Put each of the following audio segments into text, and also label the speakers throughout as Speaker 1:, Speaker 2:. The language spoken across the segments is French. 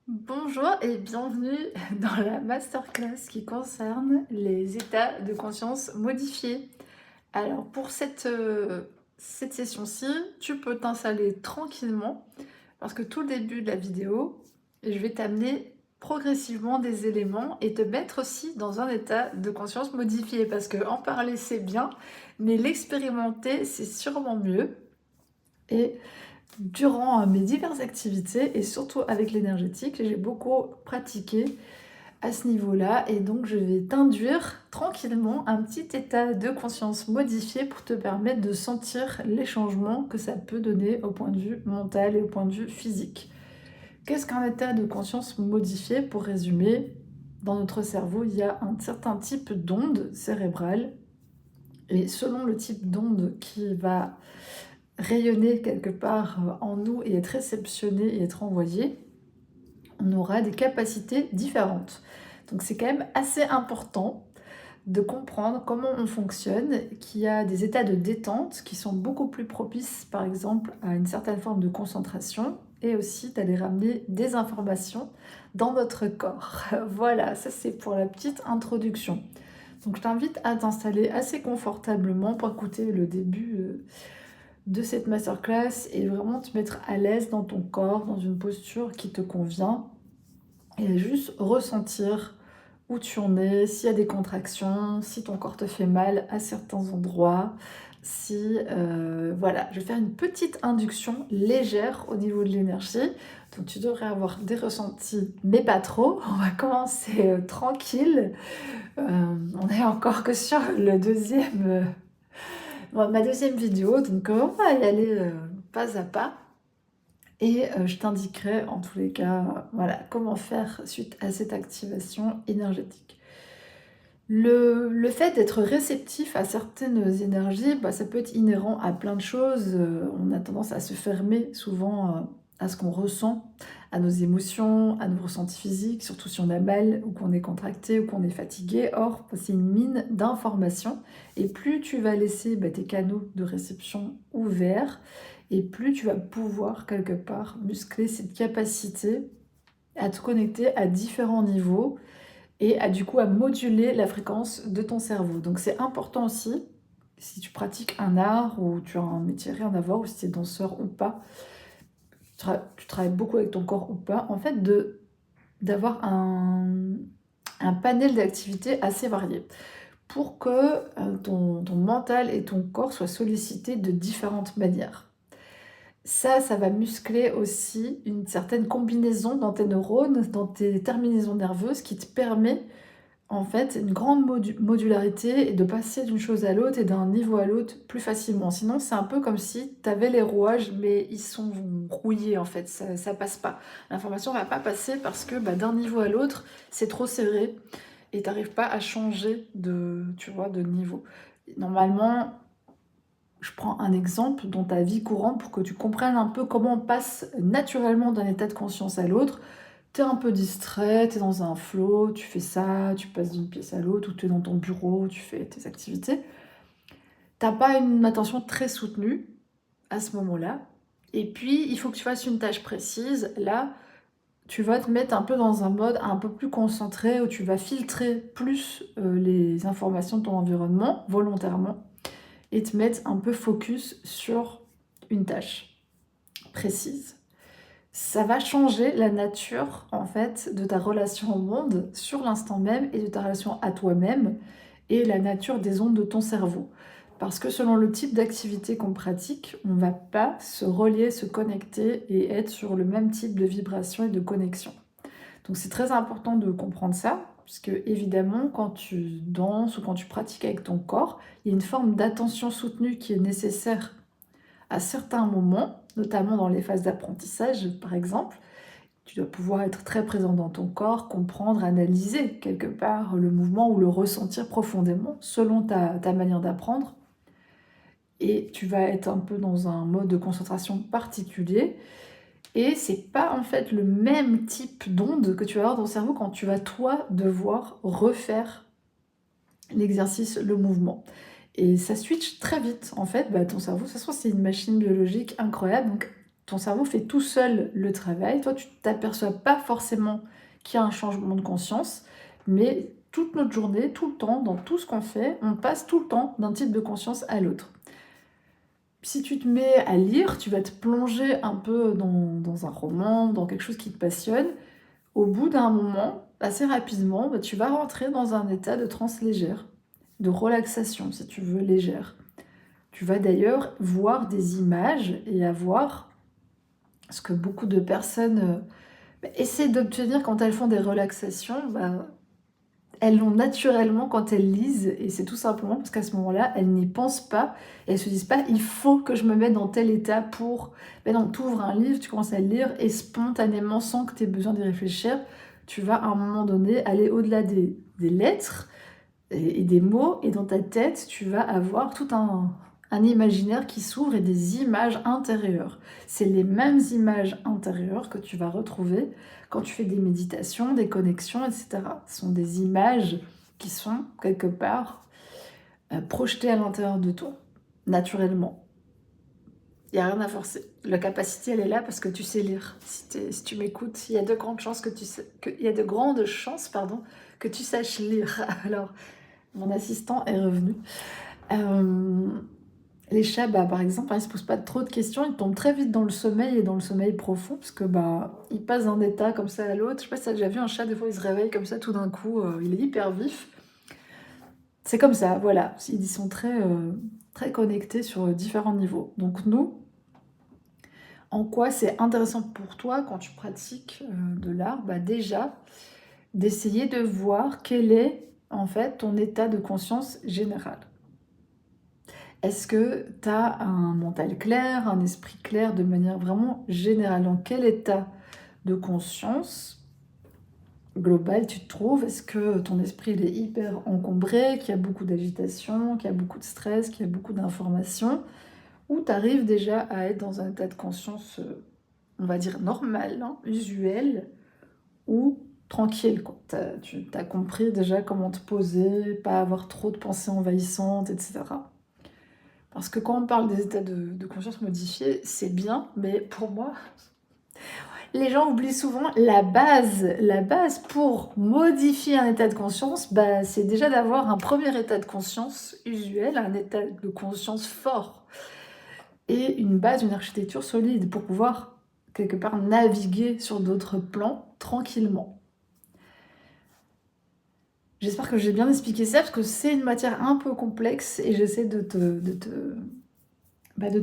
Speaker 1: Bonjour et bienvenue dans la masterclass qui concerne les états de conscience modifiés. Alors pour cette session-ci, tu peux t'installer tranquillement parce que tout le début de la vidéo, je vais t'amener progressivement des éléments et te mettre aussi dans un état de conscience modifié parce que en parler c'est bien, mais l'expérimenter c'est sûrement mieux. Et durant mes diverses activités et surtout avec l'énergétique, j'ai beaucoup pratiqué à ce niveau-là et donc je vais t'induire tranquillement un petit état de conscience modifié pour te permettre de sentir les changements que ça peut donner au point de vue mental et au point de vue physique. Qu'est-ce qu'un état de conscience modifié? Pour résumer, dans notre cerveau, il y a un certain type d'onde cérébrale et selon le type d'onde qui va rayonner quelque part en nous et être réceptionné et être envoyé, on aura des capacités différentes. Donc c'est quand même assez important de comprendre comment on fonctionne, qu'il y a des états de détente qui sont beaucoup plus propices par exemple à une certaine forme de concentration et aussi d'aller ramener des informations dans notre corps. Voilà, ça c'est pour la petite introduction. Donc je t'invite à t'installer assez confortablement pour écouter le début de cette masterclass et vraiment te mettre à l'aise dans ton corps, dans une posture qui te convient et juste ressentir où tu en es, s'il y a des contractions, si ton corps te fait mal à certains endroits, si... voilà, je vais faire une petite induction légère au niveau de l'énergie, donc tu devrais avoir des ressentis, mais pas trop. On va commencer tranquille. On est encore que sur le ma deuxième vidéo, donc on va y aller pas à pas. Et je t'indiquerai en tous les cas, voilà, comment faire suite à cette activation énergétique. Le fait d'être réceptif à certaines énergies, bah, ça peut être inhérent à plein de choses. On a tendance à se fermer souvent à ce qu'on ressent, à nos émotions, à nos ressentis physiques, surtout si on a mal ou qu'on est contracté ou qu'on est fatigué. Or, c'est une mine d'informations et plus tu vas laisser tes canaux de réception ouverts et plus tu vas pouvoir quelque part muscler cette capacité à te connecter à différents niveaux et du coup à moduler la fréquence de ton cerveau. Donc c'est important aussi, si tu pratiques un art ou tu as un métier rien à voir, ou si tu es danseur ou pas, tu travailles beaucoup avec ton corps ou pas, en fait d'avoir un panel d'activités assez varié pour que ton mental et ton corps soient sollicités de différentes manières. Ça va muscler aussi une certaine combinaison dans tes neurones, dans tes terminaisons nerveuses qui te permet en fait une grande modularité et de passer d'une chose à l'autre et d'un niveau à l'autre plus facilement. Sinon, c'est un peu comme si tu avais les rouages, mais ils sont rouillés en fait, ça passe pas. L'information va pas passer parce que d'un niveau à l'autre, c'est trop serré et tu n'arrives pas à changer tu vois, de niveau. Normalement, je prends un exemple dans ta vie courante pour que tu comprennes un peu comment on passe naturellement d'un état de conscience à l'autre. T'es un peu distrait, t'es dans un flow, tu fais ça, tu passes d'une pièce à l'autre, ou t'es dans ton bureau, tu fais tes activités. T'as pas une attention très soutenue à ce moment-là. Et puis, il faut que tu fasses une tâche précise. Là, tu vas te mettre un peu dans un mode un peu plus concentré, où tu vas filtrer plus les informations de ton environnement, volontairement, et te mettre un peu focus sur une tâche précise. Ça va changer la nature, en fait, de ta relation au monde sur l'instant même et de ta relation à toi-même et la nature des ondes de ton cerveau. Parce que selon le type d'activité qu'on pratique, on ne va pas se relier, se connecter et être sur le même type de vibration et de connexion. Donc c'est très important de comprendre ça, puisque évidemment, quand tu danses ou quand tu pratiques avec ton corps, il y a une forme d'attention soutenue qui est nécessaire à certains moments, notamment dans les phases d'apprentissage par exemple. Tu dois pouvoir être très présent dans ton corps, comprendre, analyser quelque part le mouvement ou le ressentir profondément selon ta manière d'apprendre. Et tu vas être un peu dans un mode de concentration particulier. Et c'est pas en fait le même type d'onde que tu vas avoir dans ton cerveau quand tu vas toi devoir refaire l'exercice, le mouvement. Et ça switch très vite. En fait, ton cerveau, ça se trouve, c'est une machine biologique incroyable. Donc Ton cerveau fait tout seul le travail. Toi, tu t'aperçois pas forcément qu'il y a un changement de conscience, mais toute notre journée, tout le temps, dans tout ce qu'on fait, on passe tout le temps d'un type de conscience à l'autre. Si tu te mets à lire, tu vas te plonger un peu dans un roman, dans quelque chose qui te passionne. Au bout d'un moment, assez rapidement, bah, tu vas rentrer dans un état de transe légère, de relaxation, si tu veux, légère. Tu vas d'ailleurs voir des images et avoir ce que beaucoup de personnes essaient d'obtenir quand elles font des relaxations. Bah, elles l'ont naturellement quand elles lisent, et c'est tout simplement parce qu'à ce moment-là, elles n'y pensent pas, et elles se disent pas: «Il faut que je me mette dans tel état pour...» Mais non, tu ouvres un livre, tu commences à le lire et spontanément, sans que tu aies besoin d'y réfléchir, tu vas à un moment donné aller au-delà des lettres et des mots, et dans ta tête, tu vas avoir tout un imaginaire qui s'ouvre et des images intérieures. C'est les mêmes images intérieures que tu vas retrouver quand tu fais des méditations, des connexions, etc. Ce sont des images qui sont quelque part projetées à l'intérieur de toi, naturellement. Il n'y a rien à forcer. La capacité, elle est là parce que tu sais lire. Si tu m'écoutes, il y a de grandes chances il y a de grandes chances, pardon, que tu saches lire. Alors, mon assistant est revenu. Les chats, bah, par exemple, hein, ils se posent pas trop de questions, ils tombent très vite dans le sommeil, et dans le sommeil profond, parce que bah, ils passent d'un état comme ça à l'autre. Je sais pas si t'as déjà vu un chat, des fois il se réveille comme ça tout d'un coup, il est hyper vif. C'est comme ça, voilà. Ils sont très connectés sur différents niveaux. Donc nous, en quoi c'est intéressant pour toi quand tu pratiques de l'art? Bah déjà, d'essayer de voir quel est en fait ton état de conscience général. Est-ce que tu as un mental clair, un esprit clair de manière vraiment générale? Dans quel état de conscience global tu te trouves? Est-ce que ton esprit il est hyper encombré, qu'il y a beaucoup d'agitation, qu'il y a beaucoup de stress, qu'il y a beaucoup d'informations? Ou tu arrives déjà à être dans un état de conscience, on va dire normal, hein, usuel, ou tranquille, quoi? Tu as compris déjà comment te poser, pas avoir trop de pensées envahissantes, etc. Parce que quand on parle des états de conscience modifiés, c'est bien, mais pour moi, les gens oublient souvent la base. La base pour modifier un état de conscience, bah, c'est déjà d'avoir un premier état de conscience usuel, un état de conscience fort, et une base, une architecture solide pour pouvoir quelque part naviguer sur d'autres plans tranquillement. J'espère que j'ai bien expliqué ça, parce que c'est une matière un peu complexe, et j'essaie de te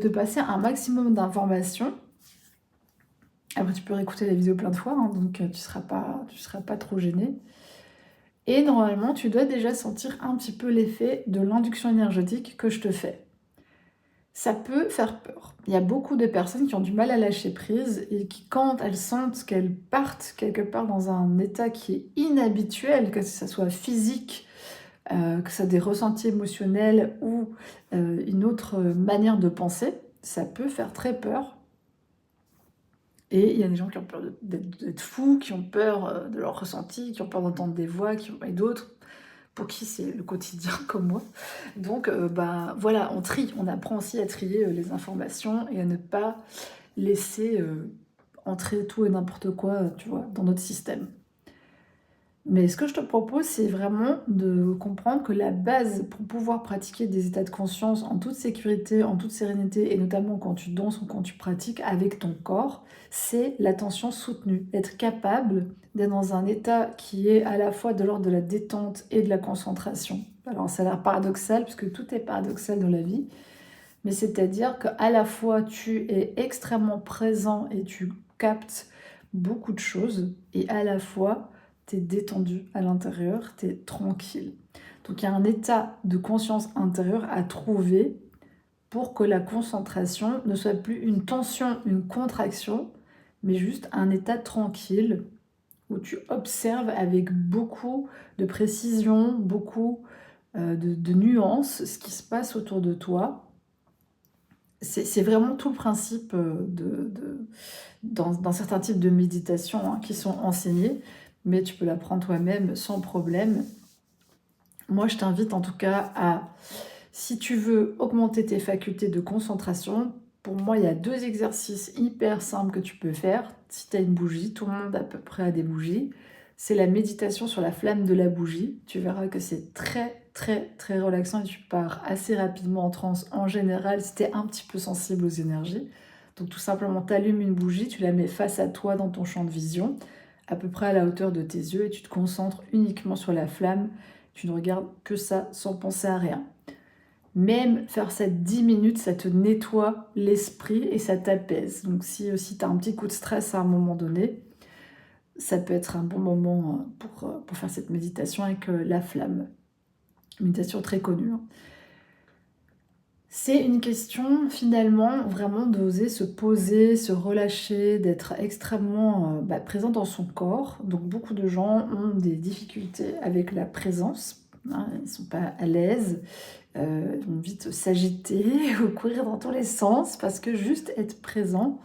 Speaker 1: passer un maximum d'informations. Après, tu peux réécouter la vidéo plein de fois, hein, donc tu seras pas trop gêné. Et normalement, tu dois déjà sentir un petit peu l'effet de l'induction énergétique que je te fais. Ça peut faire peur. Il y a beaucoup de personnes qui ont du mal à lâcher prise, et qui, quand elles sentent qu'elles partent quelque part dans un état qui est inhabituel, que ça soit physique, que ça ait des ressentis émotionnels ou une autre manière de penser, ça peut faire très peur. Et il y a des gens qui ont peur d'être fous, qui ont peur de leurs ressentis, qui ont peur d'entendre des voix, et d'autres pour qui c'est le quotidien comme moi. Donc bah, voilà, on trie, on apprend aussi à trier les informations et à ne pas laisser entrer tout et n'importe quoi, tu vois, dans notre système. Mais ce que je te propose, c'est vraiment de comprendre que la base pour pouvoir pratiquer des états de conscience en toute sécurité, en toute sérénité, et notamment quand tu danses ou quand tu pratiques avec ton corps, c'est l'attention soutenue. Être capable d'être dans un état qui est à la fois de l'ordre de la détente et de la concentration. Alors ça a l'air paradoxal, puisque tout est paradoxal dans la vie, mais c'est-à-dire qu'à la fois tu es extrêmement présent et tu captes beaucoup de choses, et à la fois tu es détendu à l'intérieur, tu es tranquille. Donc il y a un état de conscience intérieure à trouver pour que la concentration ne soit plus une tension, une contraction, mais juste un état tranquille où tu observes avec beaucoup de précision, beaucoup de nuances ce qui se passe autour de toi. C'est vraiment tout le principe dans certains types de méditation, hein, qui sont enseignés, mais tu peux l'apprendre toi-même sans problème. Moi, je t'invite en tout cas à, si tu veux augmenter tes facultés de concentration, Pour moi, il y a 2 exercices hyper simples que tu peux faire. Si tu as une bougie, tout le monde à peu près a des bougies. C'est la méditation sur la flamme de la bougie. Tu verras que c'est très, très, très relaxant et tu pars assez rapidement en transe en général si tu es un petit peu sensible aux énergies. Donc tout simplement, tu allumes une bougie, tu la mets face à toi dans ton champ de vision, à peu près à la hauteur de tes yeux, et tu te concentres uniquement sur la flamme. Tu ne regardes que ça sans penser à rien. Même faire ça 10 minutes, ça te nettoie l'esprit et ça t'apaise. Donc si aussi tu as un petit coup de stress à un moment donné, ça peut être un bon moment pour faire cette méditation avec la flamme. Méditation très connue, hein. C'est une question finalement vraiment d'oser se poser, se relâcher, d'être extrêmement présent dans son corps. Donc beaucoup de gens ont des difficultés avec la présence, hein, ils ne sont pas à l'aise, ils vont vite s'agiter ou courir dans tous les sens parce que juste être présent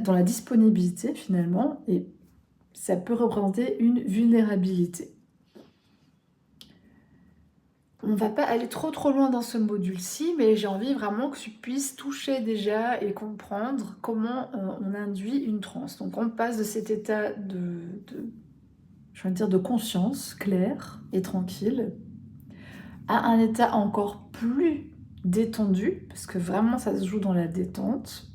Speaker 1: dans la disponibilité finalement, et ça peut représenter une vulnérabilité. On va pas aller trop loin dans ce module-ci, mais j'ai envie vraiment que tu puisses toucher déjà et comprendre comment on induit une transe. Donc on passe de cet état je vais dire, de conscience claire et tranquille à un état encore plus détendu, parce que vraiment ça se joue dans la détente,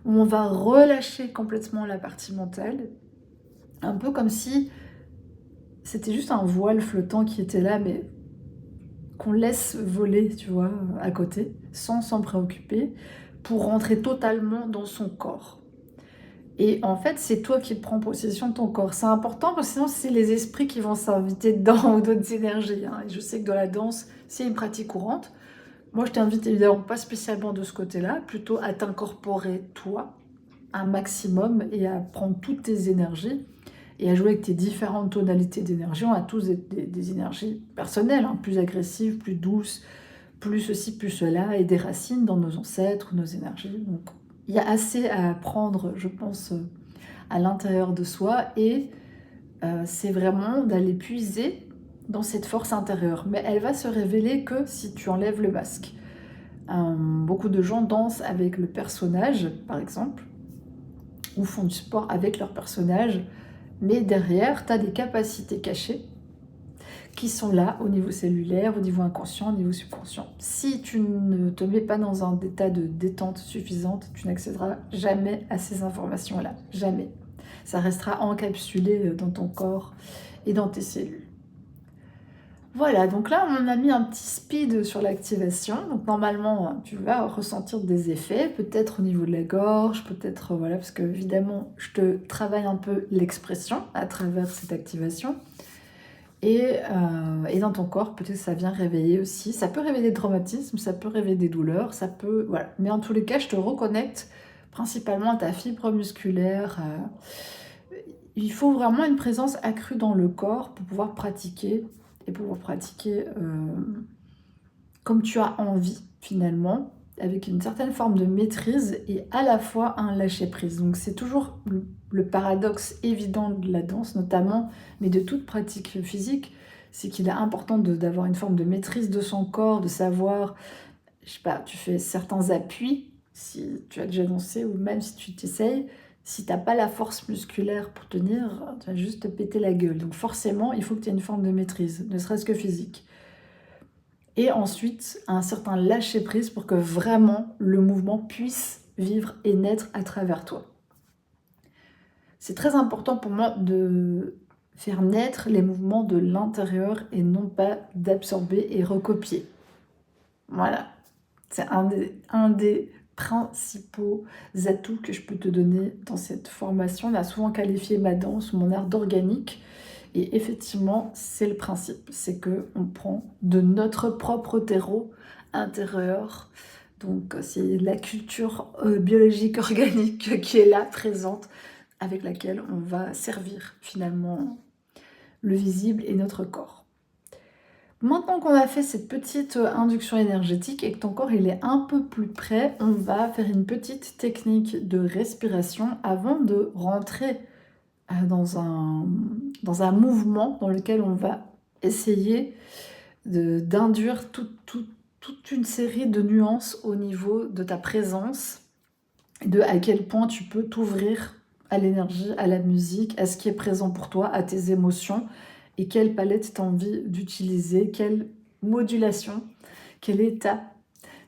Speaker 1: où on va relâcher complètement la partie mentale, un peu comme si c'était juste un voile flottant qui était là, mais qu'on laisse voler, tu vois, à côté, sans s'en préoccuper, pour rentrer totalement dans son corps. Et en fait, c'est toi qui prends possession de ton corps. C'est important parce que sinon, c'est les esprits qui vont s'inviter dedans ou d'autres énergies, hein. Et je sais que dans la danse, c'est une pratique courante. Moi, je t'invite évidemment pas spécialement de ce côté-là, plutôt à t'incorporer toi un maximum et à prendre toutes tes énergies et à jouer avec tes différentes tonalités d'énergie. On a tous des énergies personnelles, hein, plus agressives, plus douces, plus ceci, plus cela, et des racines dans nos ancêtres, nos énergies. Donc, il y a assez à apprendre, je pense, à l'intérieur de soi, et c'est vraiment d'aller puiser dans cette force intérieure. Mais elle va se révéler que si tu enlèves le masque. Beaucoup de gens dansent avec le personnage, par exemple, ou font du sport avec leur personnage, mais derrière, tu as des capacités cachées qui sont là au niveau cellulaire, au niveau inconscient, au niveau subconscient. Si tu ne te mets pas dans un état de détente suffisante, tu n'accéderas jamais à ces informations-là. Jamais. Ça restera encapsulé dans ton corps et dans tes cellules. Voilà, donc là, on a mis un petit speed sur l'activation. Donc normalement, tu vas ressentir des effets, peut-être au niveau de la gorge, peut-être, voilà, parce que évidemment, je te travaille un peu l'expression à travers cette activation. Et dans ton corps, peut-être que ça vient réveiller aussi. Ça peut réveiller des traumatismes, ça peut réveiller des douleurs, ça peut... Voilà. Mais en tous les cas, je te reconnecte principalement à ta fibre musculaire. Il faut vraiment une présence accrue dans le corps pour pouvoir pratiquer, et pouvoir pratiquer comme tu as envie, finalement, avec une certaine forme de maîtrise et à la fois un lâcher-prise. Donc c'est toujours le paradoxe évident de la danse, notamment, mais de toute pratique physique, c'est qu'il est important d'avoir une forme de maîtrise de son corps, de savoir, je sais pas, tu fais certains appuis, si tu as déjà dansé, ou même si tu t'essayes, si tu n'as pas la force musculaire pour tenir, tu vas juste te péter la gueule. Donc forcément, il faut que tu aies une forme de maîtrise, ne serait-ce que physique. Et ensuite, un certain lâcher-prise pour que vraiment le mouvement puisse vivre et naître à travers toi. C'est très important pour moi de faire naître les mouvements de l'intérieur et non pas d'absorber et recopier. Voilà, c'est un des principaux atouts que je peux te donner dans cette formation. On a souvent qualifié ma danse ou mon art d'organique. Et effectivement, c'est le principe, c'est qu'on prend de notre propre terreau intérieur. Donc c'est la culture biologique organique qui est là, présente, avec laquelle on va servir finalement le visible et notre corps. Maintenant qu'on a fait cette petite induction énergétique et que ton corps il est un peu plus prêt, on va faire une petite technique de respiration avant de rentrer dans un mouvement dans lequel on va essayer d'induire toute une série de nuances au niveau de ta présence de à quel point tu peux t'ouvrir à l'énergie, à la musique, à ce qui est présent pour toi, à tes émotions, et quelle palette tu as envie d'utiliser, quelle modulation, quel état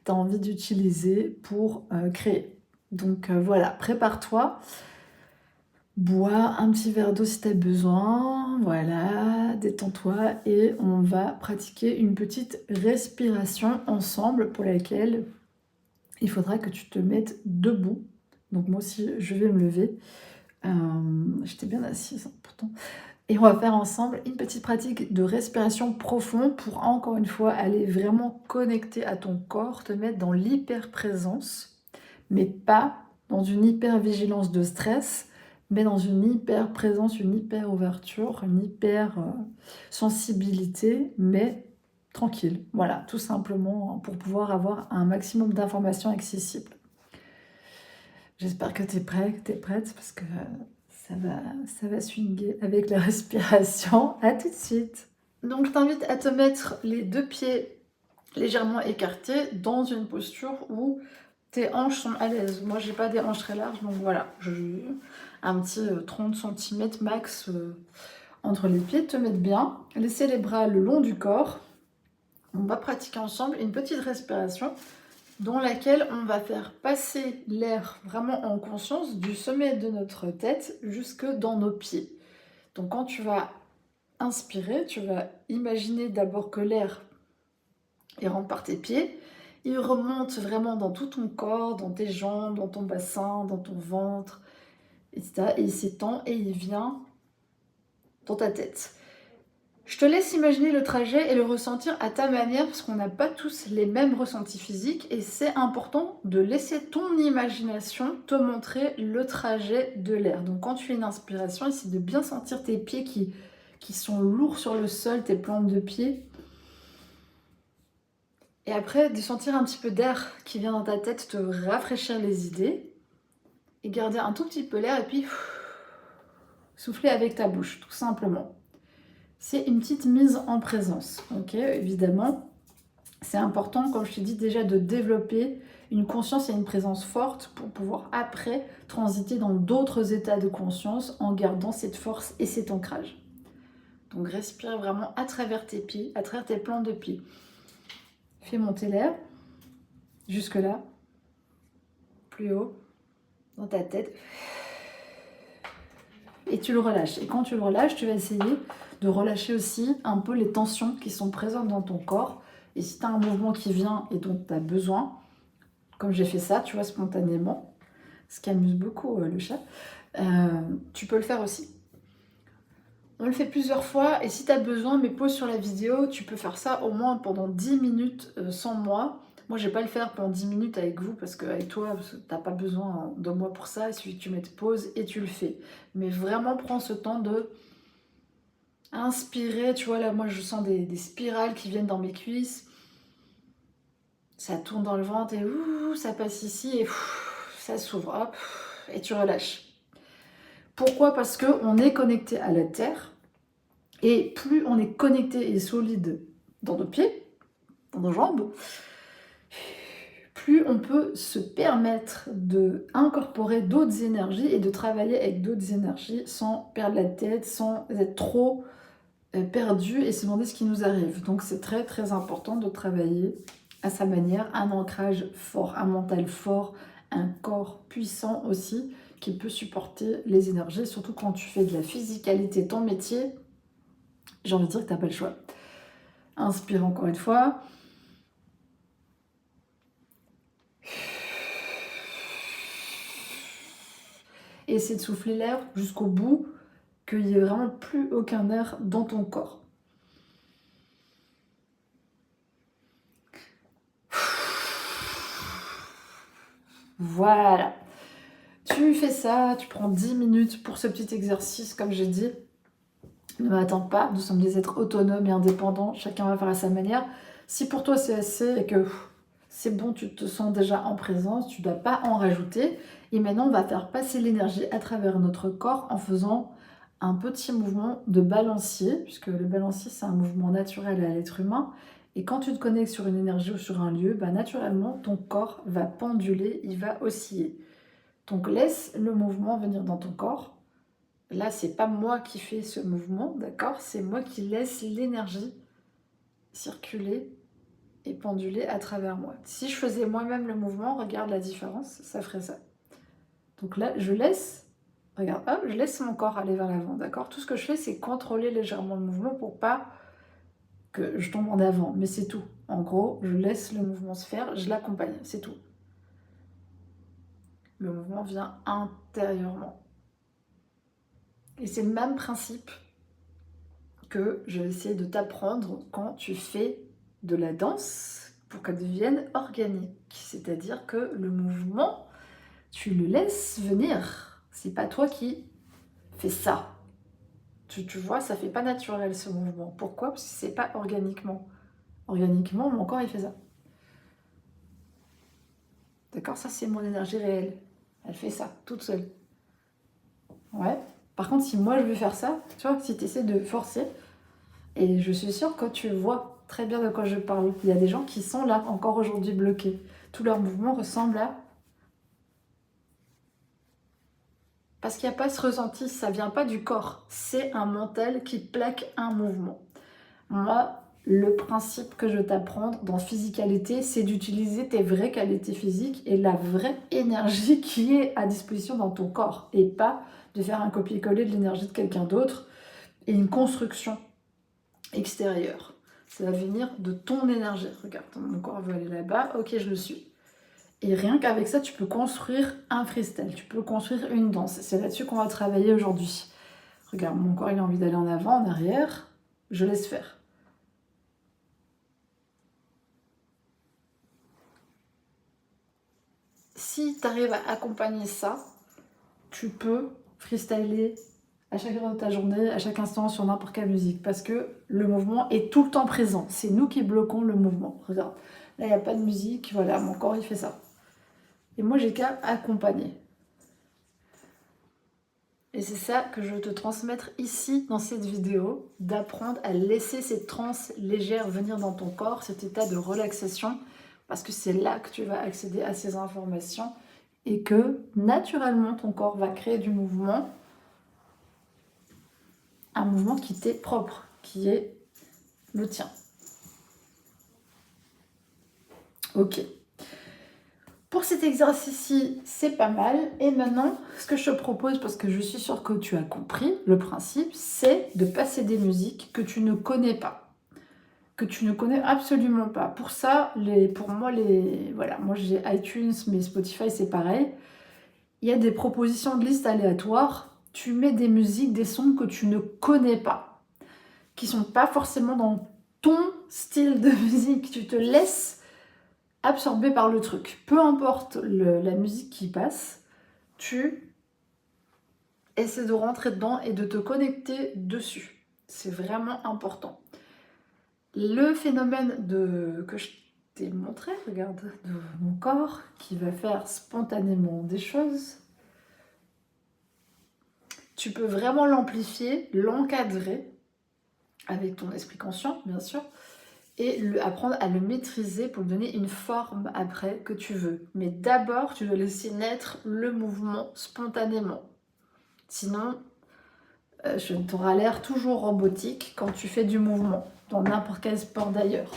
Speaker 1: tu as envie d'utiliser pour créer. Donc voilà, prépare-toi, bois un petit verre d'eau si tu as besoin, voilà, détends-toi et on va pratiquer une petite respiration ensemble pour laquelle il faudra que tu te mettes debout. Donc moi aussi, je vais me lever. J'étais bien assise pourtant. Et on va faire ensemble une petite pratique de respiration profonde pour encore une fois aller vraiment connecter à ton corps, te mettre dans l'hyper-présence, mais pas dans une hyper-vigilance de stress, mais dans une hyper-présence, une hyper-ouverture, une hyper-sensibilité, mais tranquille. Voilà, tout simplement pour pouvoir avoir un maximum d'informations accessibles. J'espère que tu es prêt, que tu es prête, parce que ça va swinguer avec la respiration. À tout de suite. Donc, je t'invite à te mettre les deux pieds légèrement écartés dans une posture où tes hanches sont à l'aise. Moi, j'ai pas des hanches très larges, donc voilà. Un petit 30 cm max entre les pieds. Te mettre bien. Laisser les bras le long du corps. On va pratiquer ensemble une petite respiration dans laquelle on va faire passer l'air vraiment en conscience du sommet de notre tête jusque dans nos pieds. Donc quand tu vas inspirer, tu vas imaginer d'abord que l'air il rentre par tes pieds, il remonte vraiment dans tout ton corps, dans tes jambes, dans ton bassin, dans ton ventre, etc. Et il s'étend et il vient dans ta tête. Je te laisse imaginer le trajet et le ressentir à ta manière parce qu'on n'a pas tous les mêmes ressentis physiques et c'est important de laisser ton imagination te montrer le trajet de l'air. Donc quand tu fais une inspiration, essaie de bien sentir tes pieds qui sont lourds sur le sol, tes plantes de pied. Et après, de sentir un petit peu d'air qui vient dans ta tête, te rafraîchir les idées et garder un tout petit peu l'air et puis souffler avec ta bouche, tout simplement. C'est une petite mise en présence, ok? Évidemment, c'est important, comme je te dis déjà, de développer une conscience et une présence forte pour pouvoir après transiter dans d'autres états de conscience en gardant cette force et cet ancrage. Donc respire vraiment à travers tes pieds, à travers tes plantes de pieds. Fais monter l'air jusque là, plus haut, dans ta tête. Et tu le relâches. Et quand tu le relâches, tu vas essayer de relâcher aussi un peu les tensions qui sont présentes dans ton corps. Et si tu as un mouvement qui vient et dont tu as besoin, comme j'ai fait ça, tu vois, spontanément, ce qui amuse beaucoup le chat, tu peux le faire aussi. On le fait plusieurs fois et si tu as besoin, mais pause sur la vidéo, tu peux faire ça au moins pendant 10 minutes sans moi. Moi, je vais pas le faire pendant 10 minutes avec vous parce qu'avec toi, tu n'as pas besoin de moi pour ça. Il suffit que tu mettes pause et tu le fais. Mais vraiment, prends ce temps de inspirer. Tu vois, là, moi, je sens des spirales qui viennent dans mes cuisses. Ça tourne dans le ventre et ça passe ici et ça s'ouvre. Hop, et tu relâches. Pourquoi? Parce qu'on est connecté à la terre. Et plus on est connecté et solide dans nos pieds, dans nos jambes, plus on peut se permettre d'incorporer d'autres énergies et de travailler avec d'autres énergies sans perdre la tête, sans être trop perdu et se demander ce qui nous arrive. Donc c'est très très important de travailler à sa manière, un ancrage fort, un mental fort, un corps puissant aussi qui peut supporter les énergies, surtout quand tu fais de la physicalité, ton métier. J'ai envie de dire que tu n'as pas le choix. Inspire encore une fois. Et essaie de souffler l'air jusqu'au bout, qu'il n'y ait vraiment plus aucun air dans ton corps. Voilà. Tu fais ça, tu prends 10 minutes pour ce petit exercice, comme j'ai dit. Ne m'attends pas, nous sommes des êtres autonomes et indépendants, chacun va faire à sa manière. Si pour toi c'est assez et que c'est bon, tu te sens déjà en présence, tu ne dois pas en rajouter. Et maintenant, on va faire passer l'énergie à travers notre corps en faisant un petit mouvement de balancier, puisque le balancier, c'est un mouvement naturel à l'être humain. Et quand tu te connectes sur une énergie ou sur un lieu, bah, naturellement, ton corps va penduler, il va osciller. Donc laisse le mouvement venir dans ton corps. Là, c'est pas moi qui fais ce mouvement, d'accord? C'est moi qui laisse l'énergie circuler et penduler à travers moi. Si je faisais moi-même le mouvement, regarde la différence, ça ferait ça. Donc là, je laisse, regarde, hop, je laisse mon corps aller vers l'avant, d'accord? Tout ce que je fais, c'est contrôler légèrement le mouvement pour pas que je tombe en avant, mais c'est tout. En gros, je laisse le mouvement se faire, je l'accompagne, c'est tout. Le mouvement vient intérieurement. Et c'est le même principe que je vais essayer de t'apprendre quand tu fais de la danse pour qu'elle devienne organique. C'est-à-dire que le mouvement, tu le laisses venir. C'est pas toi qui fais ça. Tu vois, ça fait pas naturel ce mouvement. Pourquoi? Parce que c'est pas organiquement. Organiquement, mon corps il fait ça. D'accord? Ça c'est mon énergie réelle. Elle fait ça, toute seule. Ouais. Par contre, si moi je veux faire ça, tu vois, si tu essaies de forcer, et je suis sûre que tu vois très bien de quoi je parle. Il y a des gens qui sont là, encore aujourd'hui, bloqués. Tout leur mouvement ressemble à... Parce qu'il n'y a pas ce ressenti, ça vient pas du corps. C'est un mental qui plaque un mouvement. Moi, le principe que je t'apprends dans physicalité, c'est d'utiliser tes vraies qualités physiques et la vraie énergie qui est à disposition dans ton corps. Et pas de faire un copier-coller de l'énergie de quelqu'un d'autre et une construction extérieure. Ça va venir de ton énergie. Regarde, mon corps veut aller là-bas, ok, je le suis. Et rien qu'avec ça, tu peux construire un freestyle, tu peux construire une danse. C'est là-dessus qu'on va travailler aujourd'hui. Regarde, mon corps, il a envie d'aller en avant, en arrière, je laisse faire. Si tu arrives à accompagner ça, tu peux freestyler à chaque heure de ta journée, à chaque instant, sur n'importe quelle musique, parce que le mouvement est tout le temps présent. C'est nous qui bloquons le mouvement. Regarde, là, il n'y a pas de musique, voilà, mon corps, il fait ça. Et moi, j'ai qu'à accompagner. Et c'est ça que je veux te transmettre ici, dans cette vidéo, d'apprendre à laisser ces transes légères venir dans ton corps, cet état de relaxation, parce que c'est là que tu vas accéder à ces informations et que, naturellement, ton corps va créer du mouvement, un mouvement qui t'est propre, qui est le tien. Ok. Pour cet exercice-ci, c'est pas mal. Et maintenant, ce que je te propose, parce que je suis sûre que tu as compris le principe, c'est de passer des musiques que tu ne connais pas, que tu ne connais absolument pas. Pour ça, voilà, moi j'ai iTunes, mais Spotify c'est pareil. Il y a des propositions de listes aléatoires. Tu mets des musiques, des sons que tu ne connais pas, qui sont pas forcément dans ton style de musique. Tu te laisses absorbé par le truc. Peu importe la musique qui passe, tu essaies de rentrer dedans et de te connecter dessus. C'est vraiment important. Le phénomène que je t'ai montré, regarde, de mon corps qui va faire spontanément des choses, tu peux vraiment l'amplifier, l'encadrer avec ton esprit conscient, bien sûr, et apprendre à le maîtriser pour lui donner une forme après que tu veux. Mais d'abord, tu dois laisser naître le mouvement spontanément. Sinon, tu auras l'air toujours robotique quand tu fais du mouvement, dans n'importe quel sport d'ailleurs.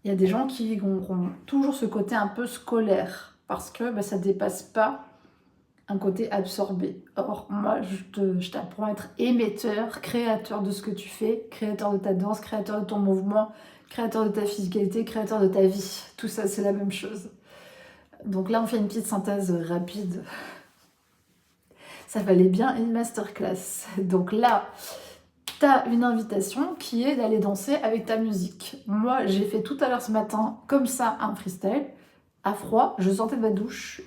Speaker 1: Il y a des gens qui auront toujours ce côté un peu scolaire, parce que ça ne dépasse pas un côté absorbé. Or, moi, je t'apprends à être émetteur, créateur de ce que tu fais, créateur de ta danse, créateur de ton mouvement, créateur de ta physicalité, créateur de ta vie. Tout ça, c'est la même chose. Donc là, on fait une petite synthèse rapide. Ça valait bien une masterclass. Donc là, tu as une invitation qui est d'aller danser avec ta musique. Moi, j'ai fait tout à l'heure ce matin, comme ça, un freestyle. À froid, je sortais de ma douche.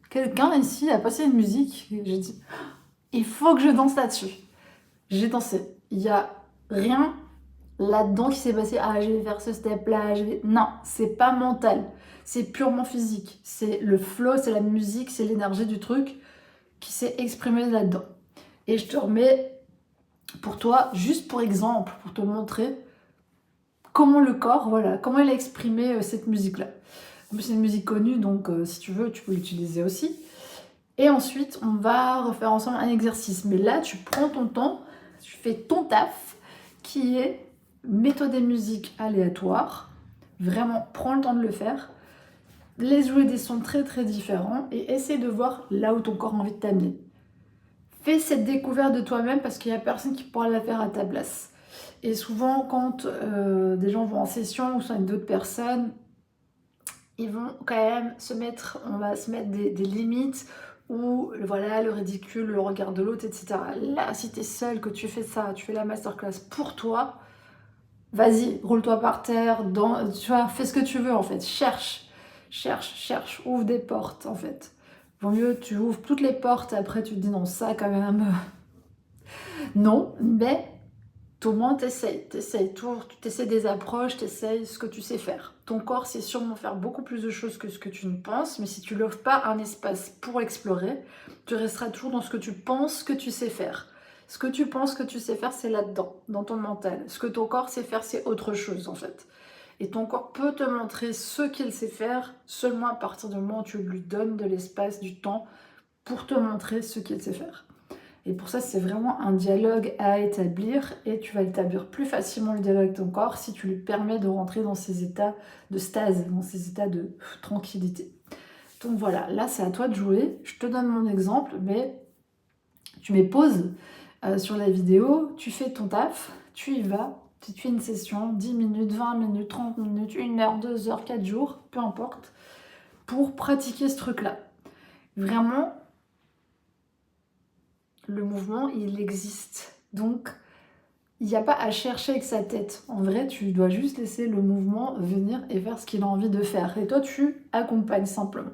Speaker 1: Quelqu'un ici a passé une musique. J'ai dit, il faut que je danse là-dessus. J'ai dansé. Il n'y a rien là-dedans qui s'est passé. Ah, je vais faire ce step-là. Non, c'est pas mental. C'est purement physique. C'est le flow, c'est la musique, c'est l'énergie du truc qui s'est exprimée là-dedans. Et je te remets pour toi, juste pour exemple, pour te montrer comment le corps, voilà, comment il a exprimé cette musique-là. En plus, c'est une musique connue, donc si tu veux, tu peux l'utiliser aussi. Et ensuite, on va refaire ensemble un exercice. Mais là, tu prends ton temps, tu fais ton taf, qui est méthode et musique aléatoire. Vraiment, prends le temps de le faire. Laisse jouer des sons très très différents et essaie de voir là où ton corps a envie de t'amener. Fais cette découverte de toi-même parce qu'il n'y a personne qui pourra la faire à ta place. Et souvent, quand des gens vont en session ou sont avec d'autres personnes, ils vont quand même on va se mettre des limites ou voilà, le ridicule, le regard de l'autre, etc. Là, si tu es seul, que tu fais ça, tu fais la masterclass pour toi, vas-y, roule-toi par terre, tu vois, fais ce que tu veux en fait, cherche, ouvre des portes en fait. Vaut mieux, tu ouvres toutes les portes, après tu te dis non, ça quand même, non, mais au moins t'essayes tu essaies des approches, t'essayes ce que tu sais faire. Ton corps sait sûrement faire beaucoup plus de choses que ce que tu ne penses, mais si tu lui offres pas un espace pour explorer, tu resteras toujours dans ce que tu penses que tu sais faire. Ce que tu penses que tu sais faire, c'est là-dedans, dans ton mental. Ce que ton corps sait faire, c'est autre chose en fait. Et ton corps peut te montrer ce qu'il sait faire seulement à partir du moment où tu lui donnes de l'espace, du temps pour te montrer ce qu'il sait faire. Et pour ça, c'est vraiment un dialogue à établir et tu vas établir plus facilement le dialogue avec ton corps si tu lui permets de rentrer dans ces états de stase, dans ces états de tranquillité. Donc voilà, là c'est à toi de jouer. Je te donne mon exemple, mais tu mets pause sur la vidéo, tu fais ton taf, tu y vas, tu fais une session, 10 minutes, 20 minutes, 30 minutes, 1 heure, 2 heures, 4 jours, peu importe, pour pratiquer ce truc-là. Vraiment, le mouvement, il existe. Donc, il n'y a pas à chercher avec sa tête. En vrai, tu dois juste laisser le mouvement venir et faire ce qu'il a envie de faire. Et toi, tu accompagnes simplement.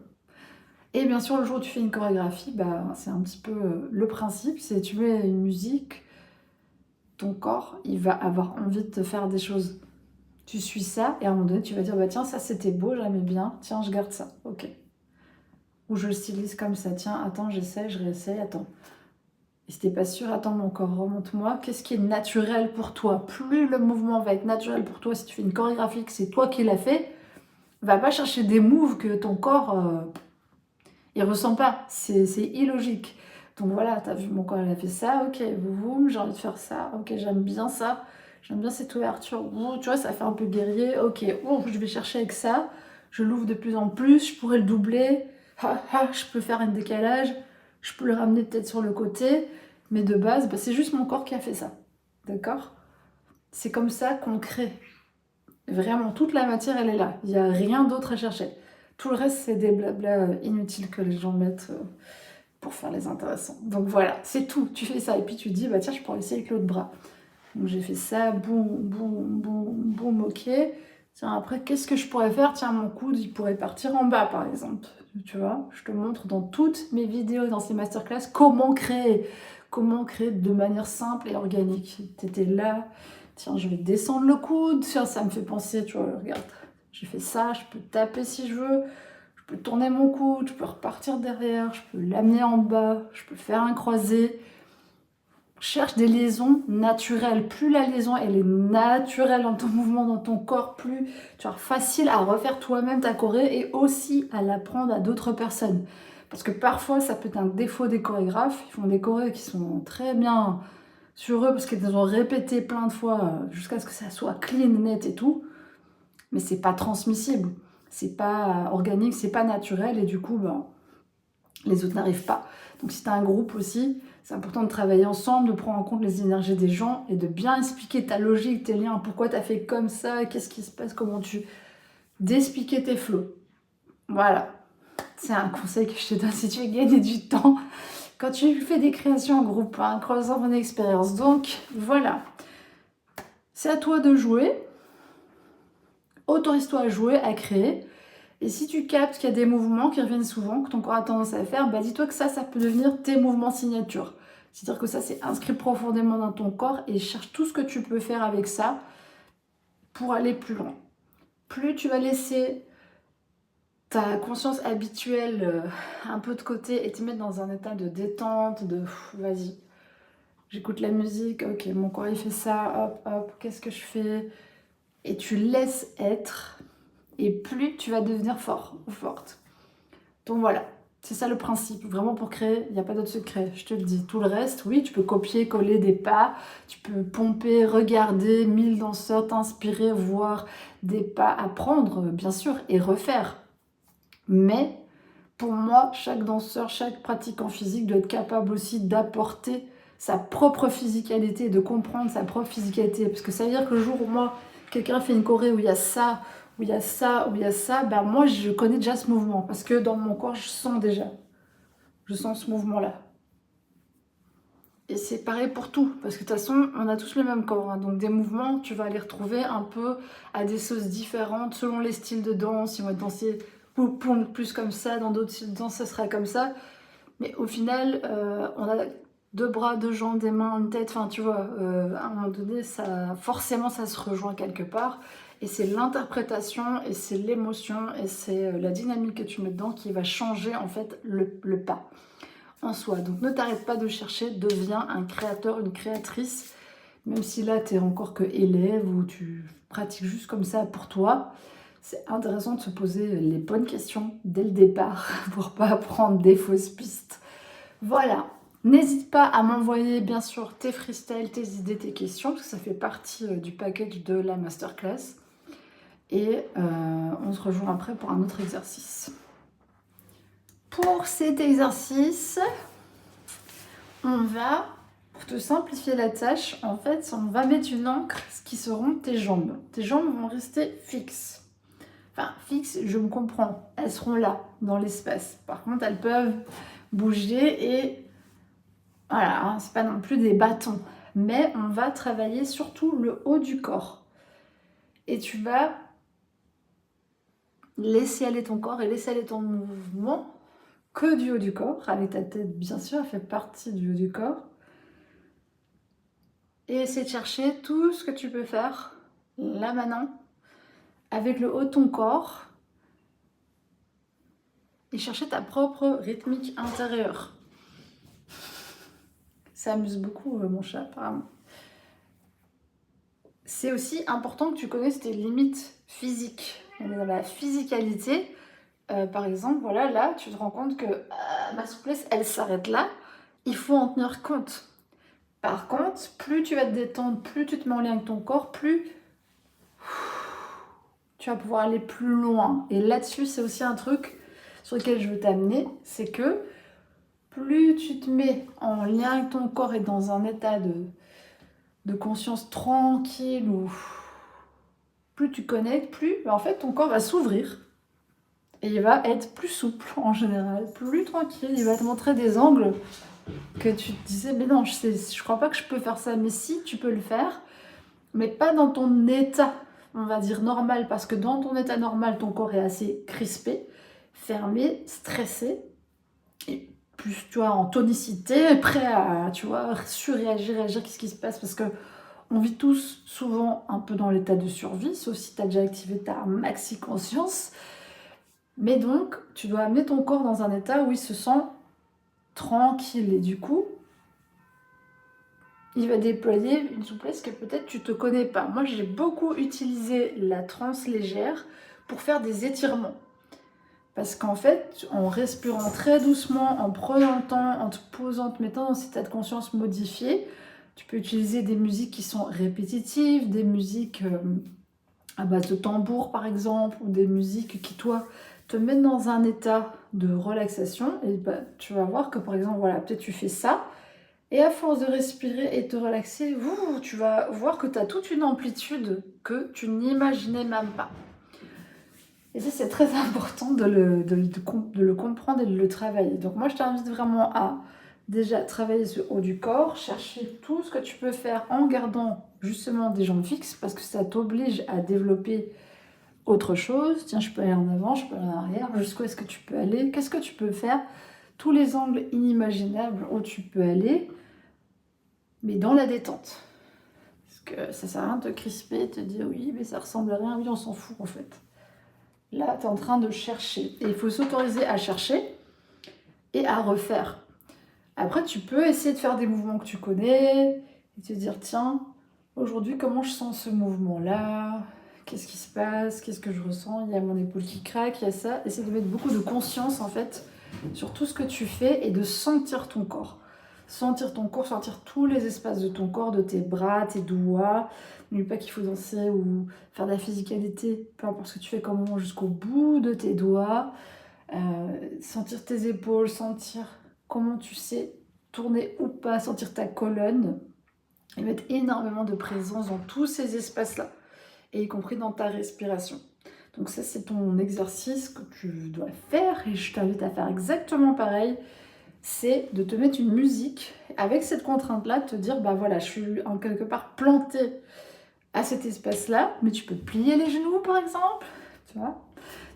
Speaker 1: Et bien sûr, le jour où tu fais une chorégraphie, bah, c'est un petit peu le principe. C'est tu mets une musique, ton corps, il va avoir envie de te faire des choses. Tu suis ça et à un moment donné, tu vas dire, bah tiens, ça c'était beau, j'aimais bien. Tiens, je garde ça. Ok. Ou je le stylise comme ça. Tiens, attends, j'essaie, je réessaye, attends. Et si t'es pas sûr, attends, mon corps, remonte-moi. Qu'est-ce qui est naturel pour toi? Plus le mouvement va être naturel pour toi, si tu fais une chorégraphie, que c'est toi qui l'as fait, va pas chercher des moves que ton corps, il ressent pas. C'est illogique. Donc voilà, t'as vu, mon corps, il a fait ça, ok, j'ai envie de faire ça, ok, j'aime bien ça, j'aime bien cette ouverture, tu vois, ça fait un peu guerrier, ok, je vais chercher avec ça, je l'ouvre de plus en plus, je pourrais le doubler, je peux faire un décalage, je peux le ramener peut-être sur le côté, mais de base, bah, c'est juste mon corps qui a fait ça, d'accord? C'est comme ça qu'on crée. Vraiment, toute la matière, elle est là, il n'y a rien d'autre à chercher. Tout le reste, c'est des blabla inutiles que les gens mettent pour faire les intéressants. Donc voilà, c'est tout. Tu fais ça et puis tu dis, bah tiens, je pourrais essayer avec l'autre bras. Donc j'ai fait ça, boum, ok. Tiens, après, qu'est-ce que je pourrais faire? Tiens, mon coude, il pourrait partir en bas, par exemple. Tu vois, je te montre dans toutes mes vidéos, dans ces masterclass, comment créer. Comment créer de manière simple et organique. T'étais là, tiens, je vais descendre le coude. Tiens, ça me fait penser, tu vois, regarde. J'ai fait ça, je peux taper si je veux. Je peux tourner mon coude, je peux repartir derrière, je peux l'amener en bas, je peux faire un croisé. Cherche des liaisons naturelles. Plus la liaison elle est naturelle dans ton mouvement, dans ton corps, plus tu as facile à refaire toi-même ta choré et aussi à l'apprendre à d'autres personnes. Parce que parfois, ça peut être un défaut des chorégraphes. Ils font des chorés qui sont très bien sur eux parce qu'ils les ont répétés plein de fois jusqu'à ce que ça soit clean, net et tout. Mais c'est pas transmissible. C'est pas organique, c'est pas naturel et du coup, ben, les autres n'arrivent pas. Donc si tu as un groupe aussi, c'est important de travailler ensemble, de prendre en compte les énergies des gens et de bien expliquer ta logique, tes liens, pourquoi tu as fait comme ça, qu'est-ce qui se passe, comment tu... d'expliquer tes flots. Voilà, c'est un conseil que je te donne si tu veux gagner du temps quand tu fais des créations en groupe, hein, croisant mon expérience. Donc voilà, c'est à toi de jouer, autorise-toi à jouer, à créer. Et si tu captes qu'il y a des mouvements qui reviennent souvent, que ton corps a tendance à faire, bah dis-toi que ça peut devenir tes mouvements signatures. C'est-à-dire que ça, c'est inscrit profondément dans ton corps et cherche tout ce que tu peux faire avec ça pour aller plus loin. Plus tu vas laisser ta conscience habituelle un peu de côté et te mettre dans un état de détente, de vas-y, j'écoute la musique, ok, mon corps il fait ça, hop, hop, qu'est-ce que je fais? Et tu laisses être. et plus tu vas devenir fort ou forte. Donc voilà, c'est ça le principe. Vraiment pour créer, il n'y a pas d'autre secret, je te le dis. Tout le reste, oui, tu peux copier, coller des pas, tu peux pomper, regarder 1000 danseurs, t'inspirer, voir des pas, apprendre, bien sûr, et refaire. Mais pour moi, chaque danseur, chaque pratiquant physique doit être capable aussi d'apporter sa propre physicalité, de comprendre sa propre physicalité. Parce que ça veut dire que le jour où moi, quelqu'un fait une choré où il y a ça, où il y a ça, où il y a ça, ben moi, je connais déjà ce mouvement. Parce que dans mon corps, je sens déjà. Je sens ce mouvement-là. Et c'est pareil pour tout. Parce que de toute façon, on a tous le même corps. Hein. Donc des mouvements, tu vas les retrouver un peu à des sauces différentes selon les styles de danse. Ils vont être dansés plus comme ça, dans d'autres styles de danse, ça sera comme ça. Mais au final, on a deux bras, deux jambes, des mains, une tête, enfin tu vois, à un moment donné, forcément ça se rejoint quelque part. Et c'est l'interprétation, et c'est l'émotion, et c'est la dynamique que tu mets dedans qui va changer en fait le pas en soi. Donc ne t'arrête pas de chercher, deviens un créateur, une créatrice, même si là tu es encore que élève ou tu pratiques juste comme ça pour toi. C'est intéressant de se poser les bonnes questions dès le départ pour pas prendre des fausses pistes. Voilà, n'hésite pas à m'envoyer bien sûr tes freestyles, tes idées, tes questions, parce que ça fait partie du package de la masterclass. Et on se rejoint après pour un autre exercice. Pour cet exercice, on va, pour te simplifier la tâche, en fait, on va mettre une encre, ce qui seront tes jambes. Tes jambes vont rester fixes. Enfin, fixes, je me comprends, elles seront là, dans l'espace. Par contre, elles peuvent bouger et voilà, hein, c'est pas non plus des bâtons. Mais on va travailler surtout le haut du corps. Et tu vas laisser aller ton corps et laisser aller ton mouvement que du haut du corps. Avec ta tête, bien sûr, elle fait partie du haut du corps. Et essaie de chercher tout ce que tu peux faire, là maintenant, avec le haut de ton corps. Et chercher ta propre rythmique intérieure. Ça amuse beaucoup mon chat, apparemment. C'est aussi important que tu connaisses tes limites physiques. On est dans la physicalité. Par exemple, voilà, là, tu te rends compte que ma souplesse, elle s'arrête là. Il faut en tenir compte. Par contre, plus tu vas te détendre, plus tu te mets en lien avec ton corps, plus tu vas pouvoir aller plus loin. Et là-dessus, c'est aussi un truc sur lequel je veux t'amener, c'est que plus tu te mets en lien avec ton corps et dans un état de conscience tranquille, ou plus tu connectes, plus en fait ton corps va s'ouvrir et il va être plus souple en général, plus tranquille, il va te montrer des angles que tu te disais mais non, je crois pas que je peux faire ça, mais si, tu peux le faire, mais pas dans ton état, on va dire normal, parce que dans ton état normal, ton corps est assez crispé, fermé, stressé, et plus, tu vois, en tonicité, prêt à, tu vois, surréagir, réagir, qu'est-ce qui se passe, parce que on vit tous souvent un peu dans l'état de survie, sauf si tu as déjà activé ta maxi-conscience. Mais donc, tu dois amener ton corps dans un état où il se sent tranquille. Et du coup, il va déployer une souplesse que peut-être tu ne te connais pas. Moi, j'ai beaucoup utilisé la transe légère pour faire des étirements. Parce qu'en fait, en respirant très doucement, en prenant le temps, en te posant, en te mettant dans cet état de conscience modifié, tu peux utiliser des musiques qui sont répétitives, des musiques à base de tambour par exemple, ou des musiques qui, toi, te mettent dans un état de relaxation. Et bah, tu vas voir que par exemple, voilà, peut-être tu fais ça, et à force de respirer et de te relaxer, tu vas voir que tu as toute une amplitude que tu n'imaginais même pas. Et ça, c'est très important de le comprendre et de le travailler. Donc moi, je t'invite vraiment à déjà travailler ce haut du corps, chercher tout ce que tu peux faire en gardant justement des jambes fixes, parce que ça t'oblige à développer autre chose. Tiens, je peux aller en avant, je peux aller en arrière, jusqu'où est-ce que tu peux aller, qu'est-ce que tu peux faire, tous les angles inimaginables où tu peux aller, mais dans la détente. Parce que ça sert à rien de te crisper et de te dire oui, mais ça ressemble à rien, oui, on s'en fout en fait. Là, tu es en train de chercher. Et il faut s'autoriser à chercher et à refaire. Après, tu peux essayer de faire des mouvements que tu connais et te dire, tiens, aujourd'hui, comment je sens ce mouvement-là? qu'est-ce qui se passe? Qu'est-ce que je ressens? Il y a mon épaule qui craque, il y a ça. Essaie de mettre beaucoup de conscience, en fait, sur tout ce que tu fais et de sentir ton corps. Sentir ton corps, sentir tous les espaces de ton corps, de tes bras, tes doigts. N'oublie pas qu'il faut danser ou faire de la physicalité, peu importe ce que tu fais comme moment, jusqu'au bout de tes doigts. Sentir tes épaules, sentir comment tu sais tourner ou pas, sentir ta colonne. Et mettre énormément de présence dans tous ces espaces-là, et y compris dans ta respiration. Donc ça, c'est ton exercice que tu dois faire, et je t'invite à faire exactement pareil. C'est de te mettre une musique, avec cette contrainte-là, de te dire, bah voilà, je suis en quelque part plantée à cet espace-là, mais tu peux plier les genoux, par exemple, tu vois,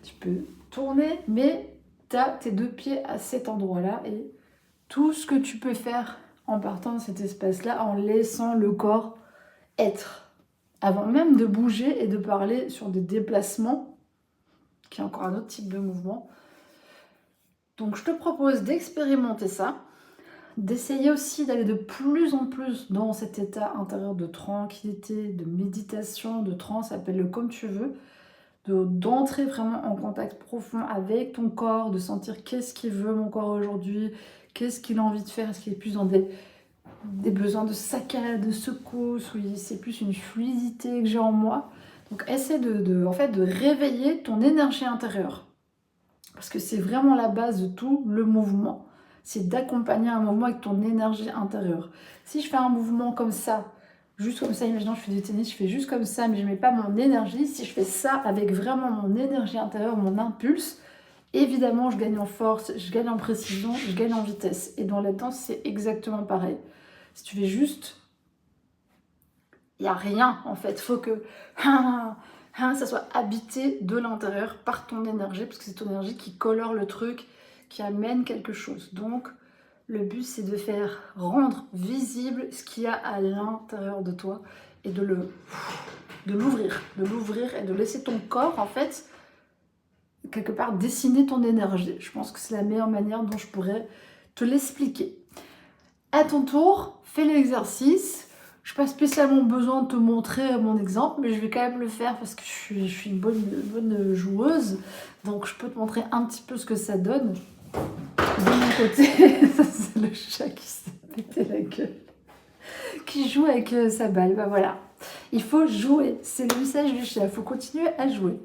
Speaker 1: tu peux tourner, mais tu as tes deux pieds à cet endroit-là, et tout ce que tu peux faire en partant de cet espace-là, en laissant le corps être, avant même de bouger et de parler sur des déplacements, qui est encore un autre type de mouvement. Donc je te propose d'expérimenter ça, d'essayer aussi d'aller de plus en plus dans cet état intérieur de tranquillité, de méditation, de transe, appelle-le comme tu veux, d'entrer vraiment en contact profond avec ton corps, de sentir qu'est-ce qu'il veut mon corps aujourd'hui, qu'est-ce qu'il a envie de faire, est-ce qu'il est plus dans des besoins de saccade, de secousse, ou c'est plus une fluidité que j'ai en moi. Donc essaie en fait, de réveiller ton énergie intérieure. Parce que c'est vraiment la base de tout le mouvement. C'est d'accompagner un mouvement avec ton énergie intérieure. Si je fais un mouvement comme ça, juste comme ça, imaginons je fais du tennis, je fais juste comme ça, mais je ne mets pas mon énergie. Si je fais ça avec vraiment mon énergie intérieure, mon impulse, évidemment, je gagne en force, je gagne en précision, je gagne en vitesse. Et dans la danse, c'est exactement pareil. Si tu fais juste, il n'y a rien en fait. Il faut que ça soit habité de l'intérieur par ton énergie, parce que c'est ton énergie qui colore le truc, qui amène quelque chose. Donc, le but, c'est de faire rendre visible ce qu'il y a à l'intérieur de toi et de l'ouvrir et de laisser ton corps, en fait, quelque part, dessiner ton énergie. Je pense que c'est la meilleure manière dont je pourrais te l'expliquer. À ton tour, fais l'exercice. Je n'ai pas spécialement besoin de te montrer mon exemple, mais je vais quand même le faire parce que je suis une bonne joueuse. Donc je peux te montrer un petit peu ce que ça donne. De mon côté, ça c'est le chat qui s'est pété la gueule, qui joue avec sa balle. Bah voilà, il faut jouer. C'est le message du chat, il faut continuer à jouer.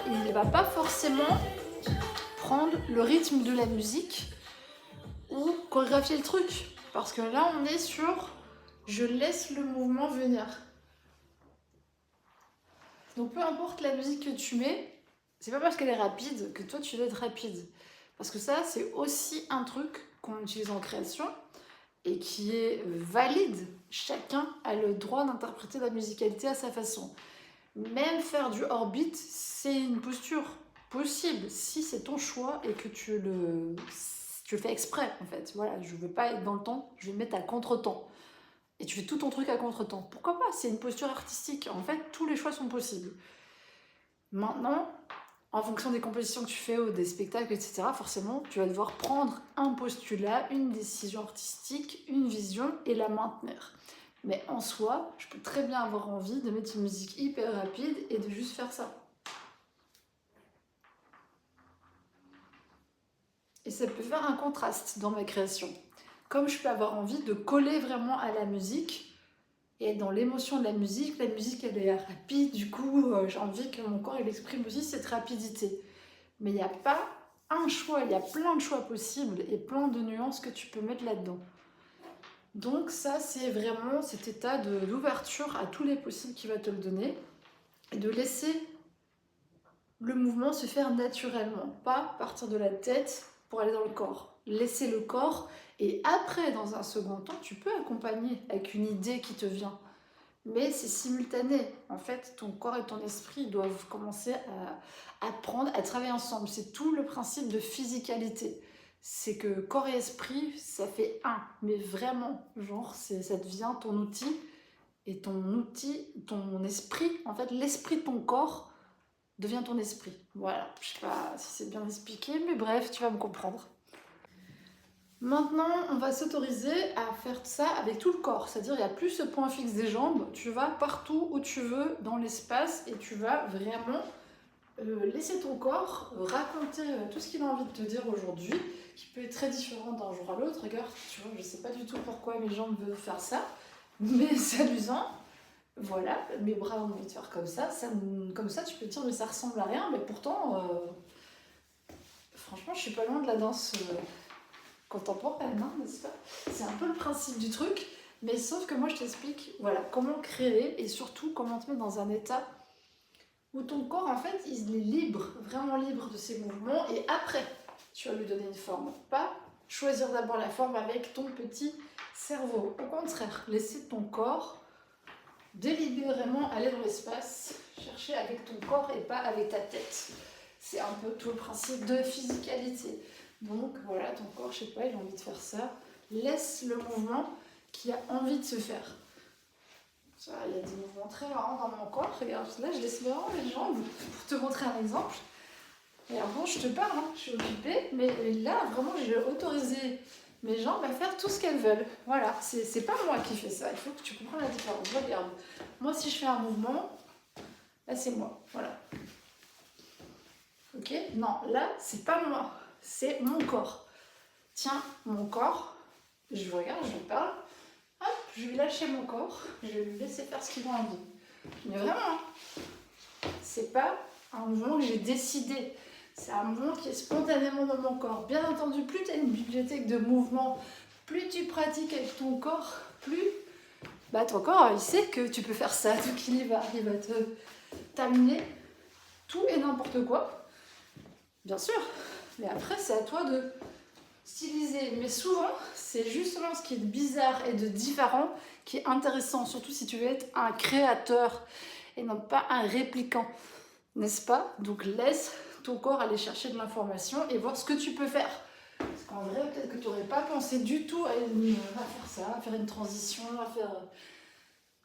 Speaker 1: il ne va pas forcément prendre le rythme de la musique ou chorégraphier le truc. Parce que là, on est sur je laisse le mouvement venir. Donc peu importe la musique que tu mets, c'est pas parce qu'elle est rapide que toi tu dois être rapide. Parce que ça, c'est aussi un truc qu'on utilise en création et qui est valide. Chacun a le droit d'interpréter la musicalité à sa façon. Même faire du hors-beat, c'est une posture possible si c'est ton choix et que tu le fais exprès en fait. Voilà, je veux pas être dans le temps, je vais me mettre à contre-temps. Et tu fais tout ton truc à contre-temps. Pourquoi pas? C'est une posture artistique. En fait, tous les choix sont possibles. Maintenant, en fonction des compositions que tu fais ou des spectacles, etc., forcément, tu vas devoir prendre un postulat, une décision artistique, une vision et la maintenir. Mais en soi, je peux très bien avoir envie de mettre une musique hyper rapide et de juste faire ça. Et ça peut faire un contraste dans ma création. Comme je peux avoir envie de coller vraiment à la musique et être dans l'émotion de la musique elle est rapide, du coup j'ai envie que mon corps il exprime aussi cette rapidité. Mais il n'y a pas un choix, il y a plein de choix possibles et plein de nuances que tu peux mettre là-dedans. Donc ça, c'est vraiment cet état d'ouverture à tous les possibles qui va te le donner et de laisser le mouvement se faire naturellement, pas partir de la tête pour aller dans le corps. Laisser le corps et après, dans un second temps, tu peux accompagner avec une idée qui te vient. Mais c'est simultané. En fait, ton corps et ton esprit doivent commencer à apprendre à travailler ensemble. C'est tout le principe de physicalité. C'est que corps et esprit, ça fait un. Mais vraiment, genre, ça devient ton outil. Et ton outil, ton esprit, en fait, l'esprit de ton corps devient ton esprit. Voilà, je sais pas si c'est bien expliqué, mais bref, tu vas me comprendre. Maintenant, on va s'autoriser à faire ça avec tout le corps, c'est-à-dire il n'y a plus ce point fixe des jambes, tu vas partout où tu veux dans l'espace et tu vas vraiment laisser ton corps raconter tout ce qu'il a envie de te dire aujourd'hui, qui peut être très différent d'un jour à l'autre. Regarde, tu vois, je sais pas du tout pourquoi mes jambes veulent faire ça, mais c'est amusant. Voilà, mes bras ont envie de faire comme ça, comme ça tu peux te dire mais ça ressemble à rien, mais pourtant, franchement je suis pas loin de la danse contemporaine, hein, n'est-ce pas? C'est un peu le principe du truc, mais sauf que moi je t'explique voilà, comment créer et surtout comment te mettre dans un état où ton corps en fait il est libre, vraiment libre de ses mouvements et après tu vas lui donner une forme. Pas choisir d'abord la forme avec ton petit cerveau. Au contraire, laisser ton corps délibérément aller dans l'espace, chercher avec ton corps et pas avec ta tête. C'est un peu tout le principe de physicalité. Donc voilà, ton corps, je sais pas, il a envie de faire ça. Laisse le mouvement qui a envie de se faire. Ça, il y a des mouvements très marrants dans mon corps. Regarde, là, je laisse vraiment les jambes pour te montrer un exemple. Et alors bon, je te parle, hein, je suis occupée, mais là, vraiment, j'ai autorisé mes jambes à faire tout ce qu'elles veulent. Voilà, c'est pas moi qui fais ça. Il faut que tu comprennes la différence. Regarde, moi, si je fais un mouvement, là, c'est moi. Voilà. Ok? Non, là, c'est pas moi. C'est mon corps. Tiens, mon corps, je regarde, je parle, hop, je vais lâcher mon corps, je vais lui laisser faire ce qu'il a envie. Mais vraiment, c'est pas un mouvement que j'ai décidé, c'est un mouvement qui est spontanément dans mon corps. Bien entendu, plus tu as une bibliothèque de mouvements, plus tu pratiques avec ton corps, plus bah, ton corps, il sait que tu peux faire ça, donc il va te t'amener tout et n'importe quoi, bien sûr. Mais après, c'est à toi de styliser. Mais souvent, c'est justement ce qui est bizarre et de différent qui est intéressant, surtout si tu veux être un créateur et non pas un répliquant, n'est-ce pas? Donc laisse ton corps aller chercher de l'information et voir ce que tu peux faire. Parce qu'en vrai, peut-être que tu n'aurais pas pensé du tout à faire ça, à faire une transition, à faire...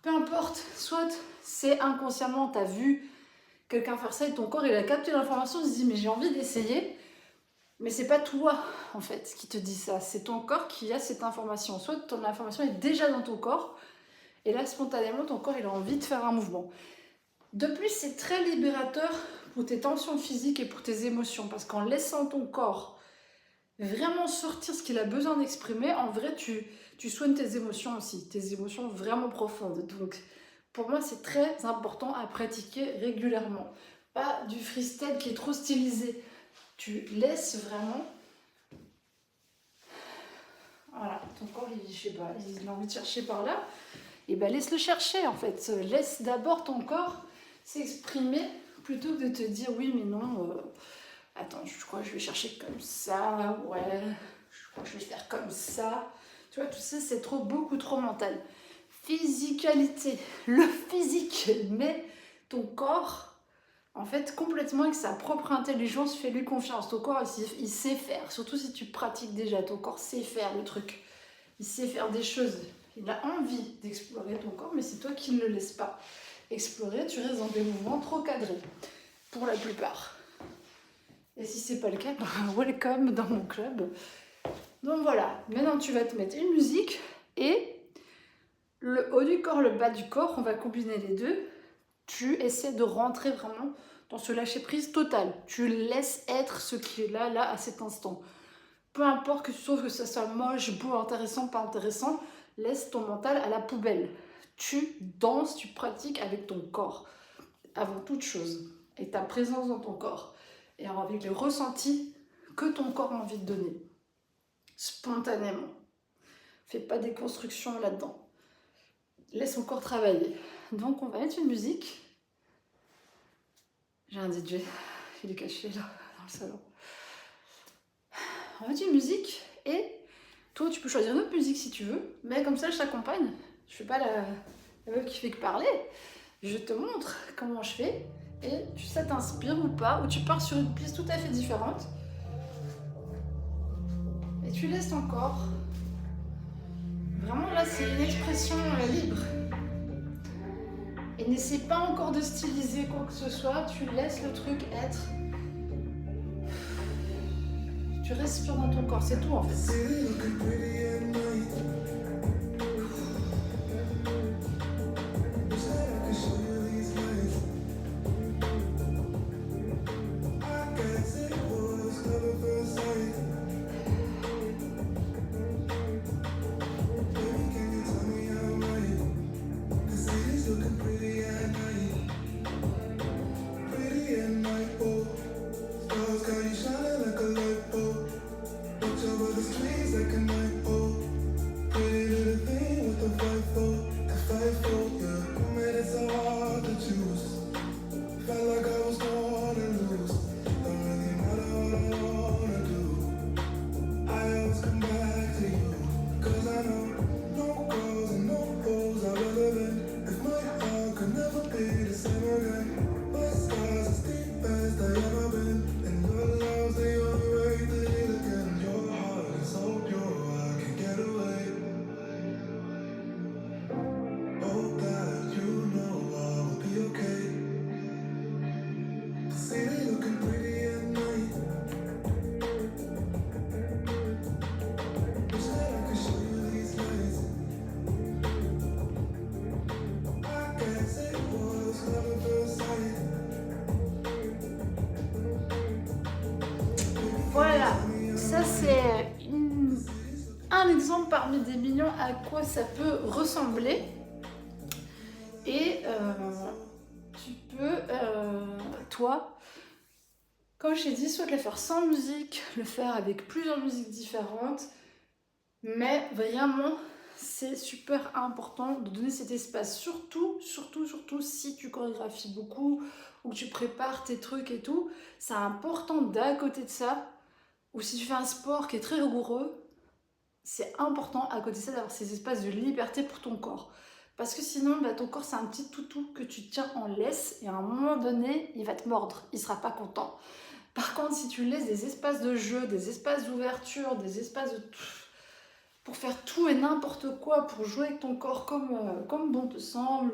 Speaker 1: Peu importe, soit c'est inconsciemment, tu as vu quelqu'un faire ça et ton corps il a capté l'information, il se dit mais j'ai envie d'essayer. Mais c'est pas toi en fait qui te dit ça, c'est ton corps qui a cette information. Soit ton information est déjà dans ton corps et là spontanément ton corps il a envie de faire un mouvement. De plus, c'est très libérateur pour tes tensions physiques et pour tes émotions parce qu'en laissant ton corps vraiment sortir ce qu'il a besoin d'exprimer, en vrai tu soignes tes émotions aussi, tes émotions vraiment profondes. Donc pour moi c'est très important à pratiquer régulièrement. pas du freestyle qui est trop stylisé. Tu laisses vraiment... Voilà, ton corps, je sais pas, il a envie de chercher par là. Et ben laisse-le chercher en fait. Laisse d'abord ton corps s'exprimer plutôt que de te dire oui mais non, attends, je crois que je vais chercher comme ça, ouais, je crois que je vais faire comme ça. Tu vois, tout ça c'est beaucoup trop mental. Physicalité, le physique, mais ton corps, en fait, complètement avec sa propre intelligence, fais-lui confiance. Ton corps, il sait faire, surtout si tu pratiques déjà, ton corps sait faire le truc. Il sait faire des choses. Il a envie d'explorer ton corps, mais c'est toi qui ne le laisses pas explorer. Tu restes dans des mouvements trop cadrés, pour la plupart. Et si c'est pas le cas, ben, welcome dans mon club. Donc voilà, maintenant tu vas te mettre une musique et le haut du corps, le bas du corps, on va combiner les deux. Tu essaies de rentrer vraiment dans ce lâcher-prise total. Tu laisses être ce qui est là, à cet instant. Peu importe que tu trouves que ça soit moche, beau, intéressant, pas intéressant, laisse ton mental à la poubelle. Tu danses, tu pratiques avec ton corps, avant toute chose, et ta présence dans ton corps, et avec les ressentis que ton corps a envie de donner, spontanément. Fais pas des constructions là-dedans. Laisse ton corps travailler. Donc on va mettre une musique. J'ai un DJ, il est caché là, dans le salon. On va mettre une musique et toi tu peux choisir une autre musique si tu veux, mais comme ça je t'accompagne. Je fais pas la meuf qui fait que parler. Je te montre comment je fais et ça t'inspire ou pas, ou tu pars sur une piste tout à fait différente. Et tu laisses ton corps. Vraiment là c'est une expression libre. Et n'essaie pas encore de styliser quoi que ce soit, tu laisses le truc être. Tu respires dans ton corps, c'est tout en fait. Voilà, ça c'est un exemple parmi des millions à quoi ça peut ressembler. Et tu peux, toi, comme je t'ai dit, soit le faire sans musique, le faire avec plusieurs musiques différentes, mais vraiment, c'est super important de donner cet espace, surtout si tu chorégraphies beaucoup ou que tu prépares tes trucs et tout, c'est important d'à côté de ça, ou si tu fais un sport qui est très rigoureux, c'est important à côté de ça d'avoir ces espaces de liberté pour ton corps. Parce que sinon, bah, ton corps, c'est un petit toutou que tu tiens en laisse et à un moment donné, il va te mordre, il sera pas content. Par contre, si tu laisses des espaces de jeu, des espaces d'ouverture, des espaces de... pour faire tout et n'importe quoi, pour jouer avec ton corps comme bon te semble,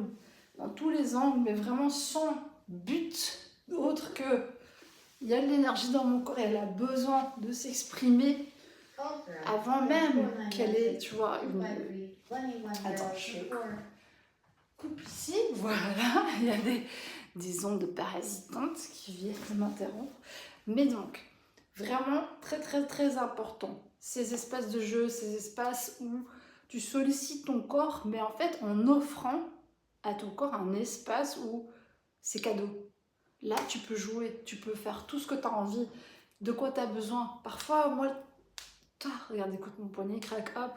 Speaker 1: dans tous les angles, mais vraiment sans but autre que il y a de l'énergie dans mon corps et elle a besoin de s'exprimer avant même qu'elle ait, tu vois, une... Attends, je coupe ici, voilà, il y a des ondes parasitantes qui viennent m'interrompre. Mais donc, vraiment très important, ces espaces de jeu, ces espaces où tu sollicites ton corps, mais en fait en offrant à ton corps un espace où c'est cadeau. Là, tu peux jouer, tu peux faire tout ce que tu as envie, de quoi tu as besoin. Parfois, moi, regarde, écoute, mon poignet craque, hop.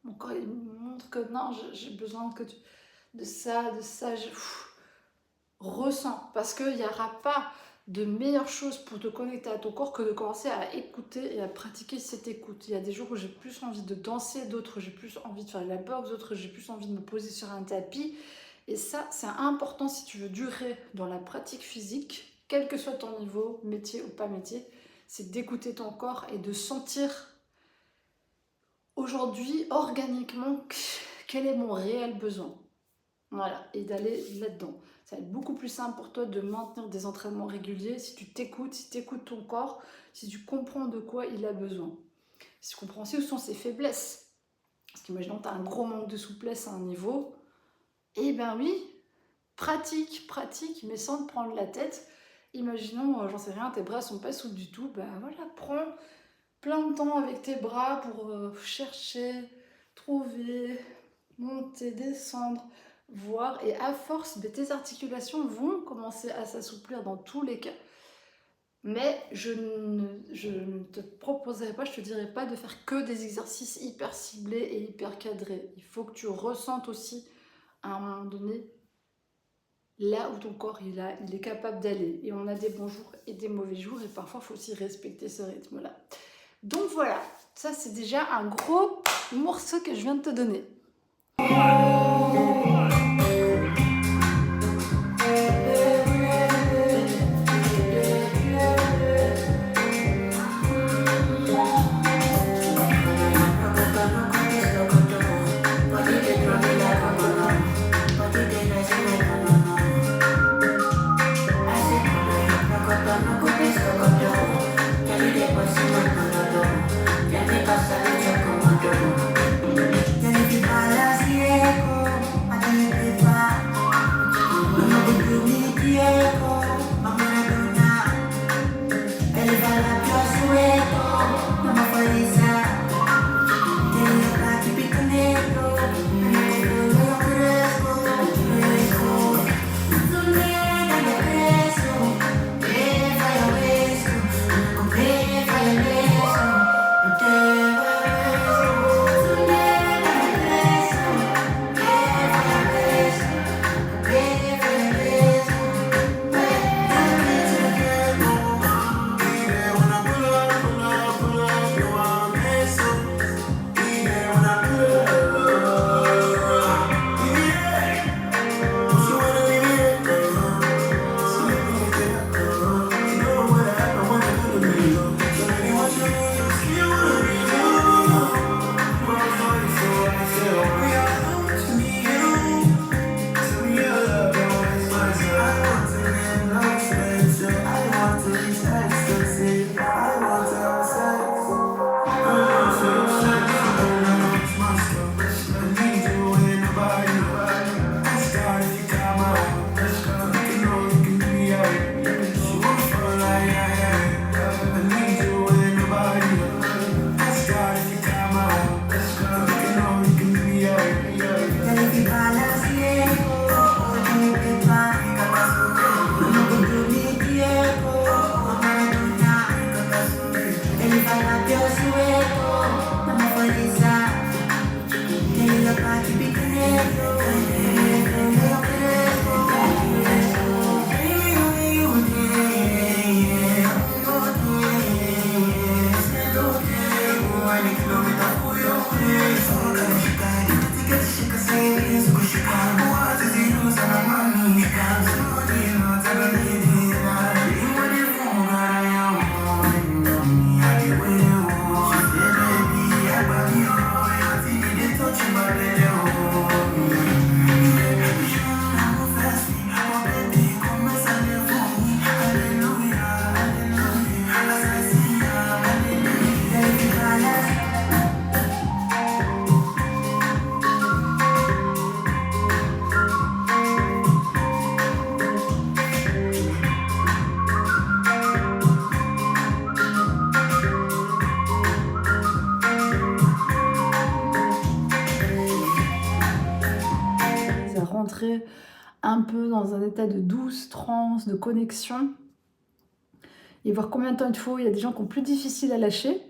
Speaker 1: Mon corps, il me montre que non, j'ai besoin de ça, ressens. Parce qu'il n'y aura pas de meilleure chose pour te connecter à ton corps que de commencer à écouter et à pratiquer cette écoute. Il y a des jours où j'ai plus envie de danser, d'autres j'ai plus envie de faire de la boxe, d'autres j'ai plus envie de me poser sur un tapis. Et ça, c'est important si tu veux durer dans la pratique physique, quel que soit ton niveau, métier ou pas métier, c'est d'écouter ton corps et de sentir aujourd'hui, organiquement, quel est mon réel besoin. Voilà, et d'aller là-dedans. Ça va être beaucoup plus simple pour toi de maintenir des entraînements réguliers si tu t'écoutes, si tu écoutes ton corps, si tu comprends de quoi il a besoin. Si tu comprends aussi où sont ses faiblesses. Parce qu'imaginons que tu as un gros manque de souplesse à un niveau, eh ben oui, pratique, mais sans te prendre la tête. Imaginons, j'en sais rien, tes bras sont pas souples du tout, ben voilà, prends plein de temps avec tes bras pour chercher, trouver, monter, descendre, voir, et à force, tes articulations vont commencer à s'assouplir dans tous les cas. Mais je ne te proposerai pas, je te dirai pas de faire que des exercices hyper ciblés et hyper cadrés. Il faut que tu ressentes aussi à un moment donné là où ton corps il est capable d'aller. Et on a des bons jours et des mauvais jours, et parfois il faut aussi respecter ce rythme-là. Donc voilà, ça c'est déjà un gros morceau que je viens de te donner. un peu dans un état de douce transe, de connexion, et voir combien de temps il te faut. Il y a des gens qui ont plus difficile à lâcher.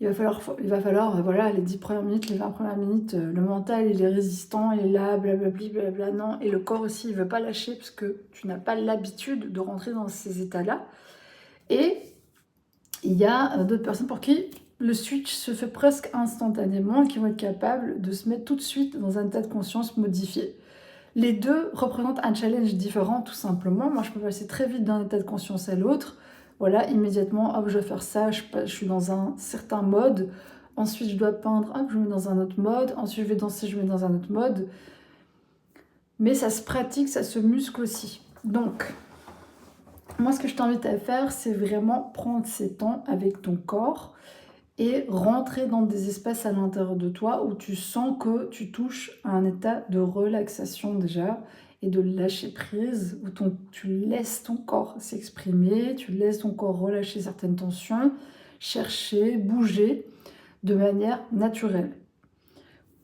Speaker 1: Il va falloir voilà, les 10 premières minutes, les 20 premières minutes, le mental, il est résistant, il est là, blablabli, blabla, non. Et le corps aussi, il veut pas lâcher parce que tu n'as pas l'habitude de rentrer dans ces états-là. Et il y a d'autres personnes pour qui le switch se fait presque instantanément et qui vont être capables de se mettre tout de suite dans un état de conscience modifié. Les deux représentent un challenge différent, tout simplement. Moi, je peux passer très vite d'un état de conscience à l'autre. Voilà, immédiatement, hop, je vais faire ça, je suis dans un certain mode. Ensuite, je dois peindre, hop, je me mets dans un autre mode. Ensuite, je vais danser, je me mets dans un autre mode. Mais ça se pratique, ça se muscle aussi. Donc, moi, ce que je t'invite à faire, c'est vraiment prendre ces temps avec ton corps et rentrer dans des espaces à l'intérieur de toi où tu sens que tu touches à un état de relaxation déjà et de lâcher prise, où tu laisses ton corps s'exprimer, tu laisses ton corps relâcher certaines tensions, chercher, bouger de manière naturelle.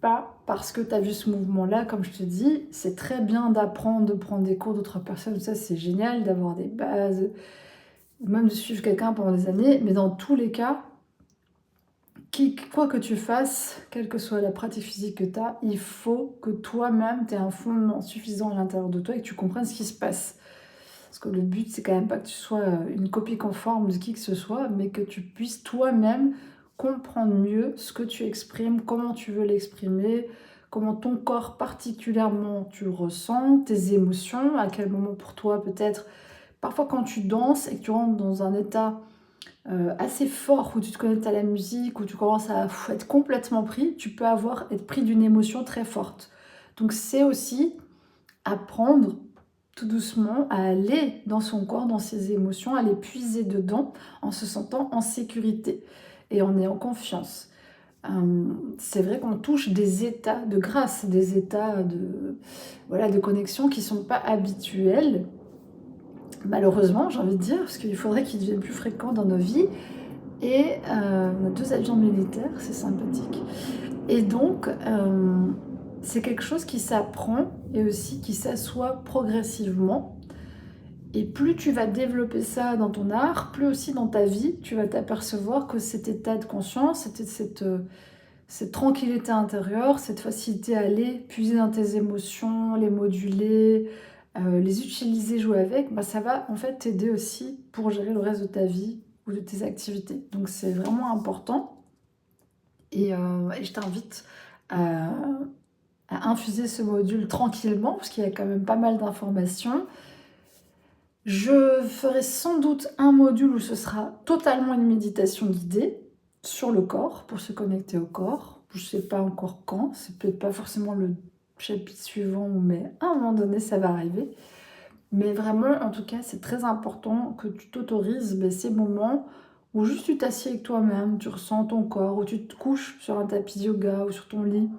Speaker 1: Pas parce que tu as vu ce mouvement-là, comme je te dis, c'est très bien d'apprendre, de prendre des cours d'autres personnes, ça c'est génial, d'avoir des bases, ou même de suivre quelqu'un pendant des années, mais dans tous les cas, quoi que tu fasses, quelle que soit la pratique physique que tu as, il faut que toi-même, tu aies un fondement suffisant à l'intérieur de toi et que tu comprennes ce qui se passe. Parce que le but, c'est quand même pas que tu sois une copie conforme de qui que ce soit, mais que tu puisses toi-même comprendre mieux ce que tu exprimes, comment tu veux l'exprimer, comment ton corps particulièrement tu ressens, tes émotions, à quel moment pour toi peut-être, parfois quand tu danses et que tu rentres dans un état assez fort, où tu te connectes à la musique, où tu commences à être complètement pris, tu peux être pris d'une émotion très forte. Donc c'est aussi apprendre tout doucement à aller dans son corps, dans ses émotions, à les puiser dedans en se sentant en sécurité et en ayant confiance. C'est vrai qu'on touche des états de grâce, des états voilà, de connexion qui ne sont pas habituels. Malheureusement, j'ai envie de dire, parce qu'il faudrait qu'ils deviennent plus fréquents dans nos vies. Et on a 2 avions militaires, c'est sympathique. Et donc, c'est quelque chose qui s'apprend et aussi qui s'assoit progressivement. Et plus tu vas développer ça dans ton art, plus aussi dans ta vie, tu vas t'apercevoir que cet état de conscience, cette tranquillité intérieure, cette facilité à aller puiser dans tes émotions, les moduler, les utiliser, jouer avec, bah ça va en fait t'aider aussi pour gérer le reste de ta vie ou de tes activités. Donc c'est vraiment important et je t'invite à, à infuser ce module tranquillement parce qu'il y a quand même pas mal d'informations. Je ferai sans doute un module où ce sera totalement une méditation guidée sur le corps, pour se connecter au corps. Je ne sais pas encore quand, c'est peut-être pas forcément le chapitre suivant, mais à un moment donné, ça va arriver. Mais vraiment, en tout cas, c'est très important que tu t'autorises ces moments où juste tu t'assieds avec toi-même, tu ressens ton corps, où tu te couches sur un tapis de yoga ou sur ton lit,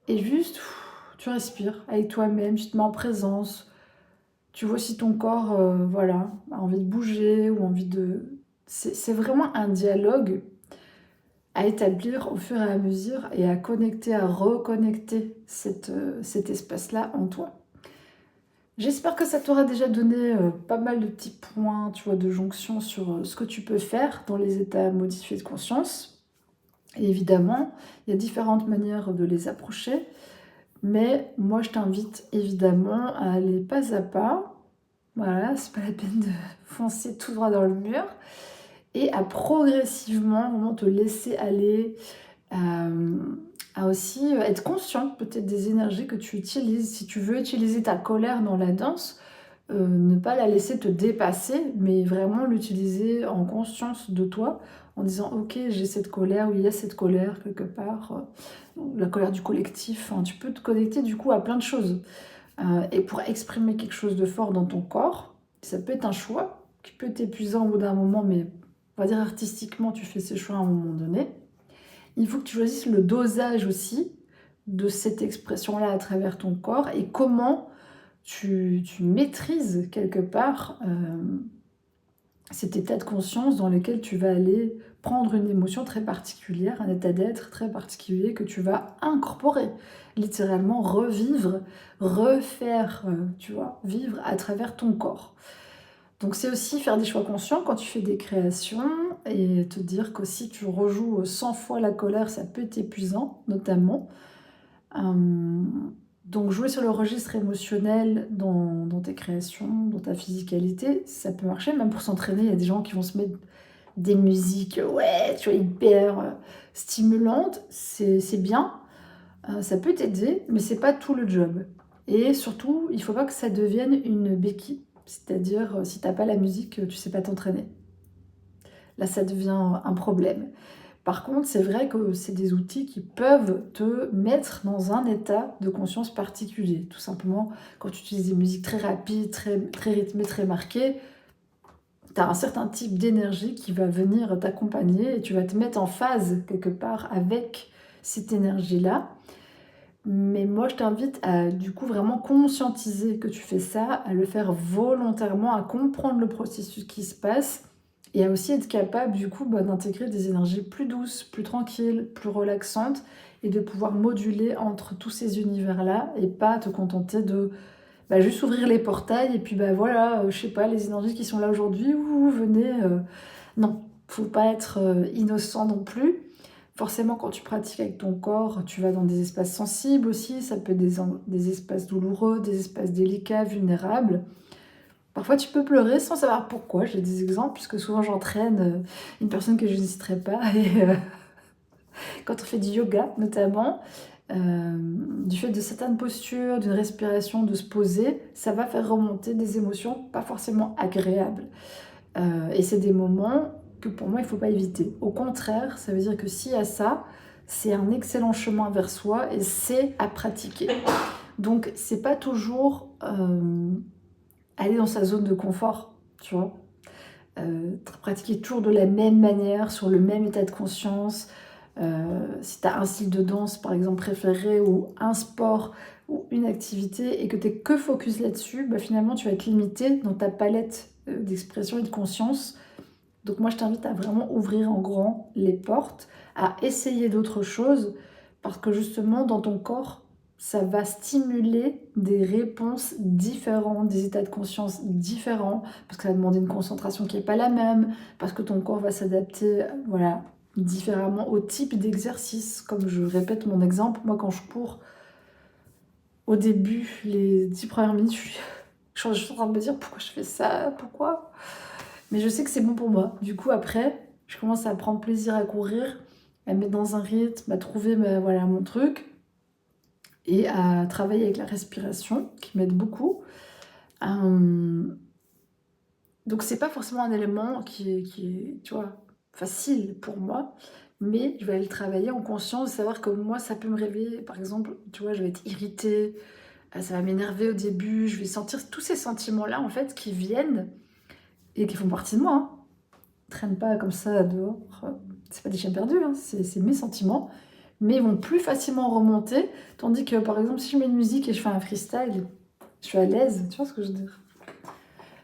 Speaker 1: et juste, tu respires avec toi-même, tu te mets en présence. Tu vois si ton corps voilà, a envie de bouger ou envie de... C'est vraiment un dialogue à établir au fur et à mesure et à connecter, à reconnecter cet espace-là en toi. J'espère que ça t'aura déjà donné pas mal de petits points, tu vois, de jonction sur ce que tu peux faire dans les états modifiés de conscience. Et évidemment, il y a différentes manières de les approcher, mais moi je t'invite évidemment à aller pas à pas. Voilà, c'est pas la peine de foncer tout droit dans le mur. Et à progressivement vraiment te laisser aller, à aussi être conscient peut-être des énergies que tu utilises. Si tu veux utiliser ta colère dans la danse, ne pas la laisser te dépasser, mais vraiment l'utiliser en conscience de toi, en disant ok, j'ai cette colère, ou il y a cette colère quelque part, la colère du collectif. Enfin, tu peux te connecter du coup à plein de choses. Et pour exprimer quelque chose de fort dans ton corps, ça peut être un choix qui peut t'épuiser au bout d'un moment, mais on va dire artistiquement, tu fais ces choix à un moment donné. Il faut que tu choisisses le dosage aussi de cette expression-là à travers ton corps et comment tu maîtrises quelque part cet état de conscience dans lequel tu vas aller prendre une émotion très particulière, un état d'être très particulier que tu vas incorporer, littéralement revivre, refaire, tu vois, vivre à travers ton corps. Donc c'est aussi faire des choix conscients quand tu fais des créations et te dire que si tu rejoues 100 fois la colère, ça peut être épuisant, notamment. Donc jouer sur le registre émotionnel dans tes créations, dans ta physicalité, ça peut marcher, même pour s'entraîner. Il y a des gens qui vont se mettre des musiques, ouais, tu vois, hyper stimulantes, c'est bien, ça peut t'aider, mais c'est pas tout le job. Et surtout, il faut pas que ça devienne une béquille. C'est-à-dire, si t'as pas la musique, tu sais pas t'entraîner. Là, ça devient un problème. Par contre, c'est vrai que c'est des outils qui peuvent te mettre dans un état de conscience particulier. Tout simplement, quand tu utilises des musiques très rapides, très rythmées, très marquées, tu as un certain type d'énergie qui va venir t'accompagner et tu vas te mettre en phase quelque part avec cette énergie-là. Mais moi, je t'invite à du coup vraiment conscientiser que tu fais ça, à le faire volontairement, à comprendre le processus qui se passe et à aussi être capable du coup d'intégrer des énergies plus douces, plus tranquilles, plus relaxantes et de pouvoir moduler entre tous ces univers-là et pas te contenter de juste ouvrir les portails et puis voilà, je sais pas, les énergies qui sont là aujourd'hui, ouh, venez. Non, faut pas être innocent non plus. Forcément, quand tu pratiques avec ton corps, tu vas dans des espaces sensibles aussi. Ça peut être des espaces douloureux, des espaces délicats, vulnérables. Parfois, tu peux pleurer sans savoir pourquoi. J'ai des exemples, puisque souvent j'entraîne une personne que je ne citerai pas. Et quand on fait du yoga, notamment, du fait de certaines postures, d'une respiration, de se poser, ça va faire remonter des émotions pas forcément agréables. Et c'est des moments que pour moi, il ne faut pas éviter. Au contraire, ça veut dire que s'il y a ça, c'est un excellent chemin vers soi et c'est à pratiquer. Donc, c'est pas toujours aller dans sa zone de confort, tu vois. Pratiquer toujours de la même manière, sur le même état de conscience. Si tu as un style de danse, par exemple, préféré, ou un sport, ou une activité, et que tu es que focus là-dessus, finalement, tu vas être limité dans ta palette d'expression et de conscience. Donc moi, je t'invite à vraiment ouvrir en grand les portes, à essayer d'autres choses, parce que justement, dans ton corps, ça va stimuler des réponses différentes, des états de conscience différents, parce que ça va demander une concentration qui n'est pas la même, parce que ton corps va s'adapter, voilà, différemment au type d'exercice. Comme je répète mon exemple, moi quand je cours, au début, les 10 premières minutes, je suis en train de me dire pourquoi je fais ça, pourquoi. Mais je sais que c'est bon pour moi. Du coup, après, je commence à prendre plaisir à courir, à me mettre dans un rythme, à trouver voilà, mon truc et à travailler avec la respiration qui m'aide beaucoup. Donc, c'est pas forcément un élément qui est, tu vois, facile pour moi, mais je vais aller le travailler en conscience, de savoir que moi, ça peut me réveiller. Par exemple, tu vois, je vais être irritée, ça va m'énerver au début, je vais sentir tous ces sentiments-là, en fait, qui viennent et qui font partie de moi, hein. Traîne pas comme ça dehors. C'est pas des chiens perdus, hein, c'est mes sentiments. Mais ils vont plus facilement remonter. Tandis que, par exemple, si je mets une musique et je fais un freestyle, je suis à l'aise. Tu vois ce que je veux dire?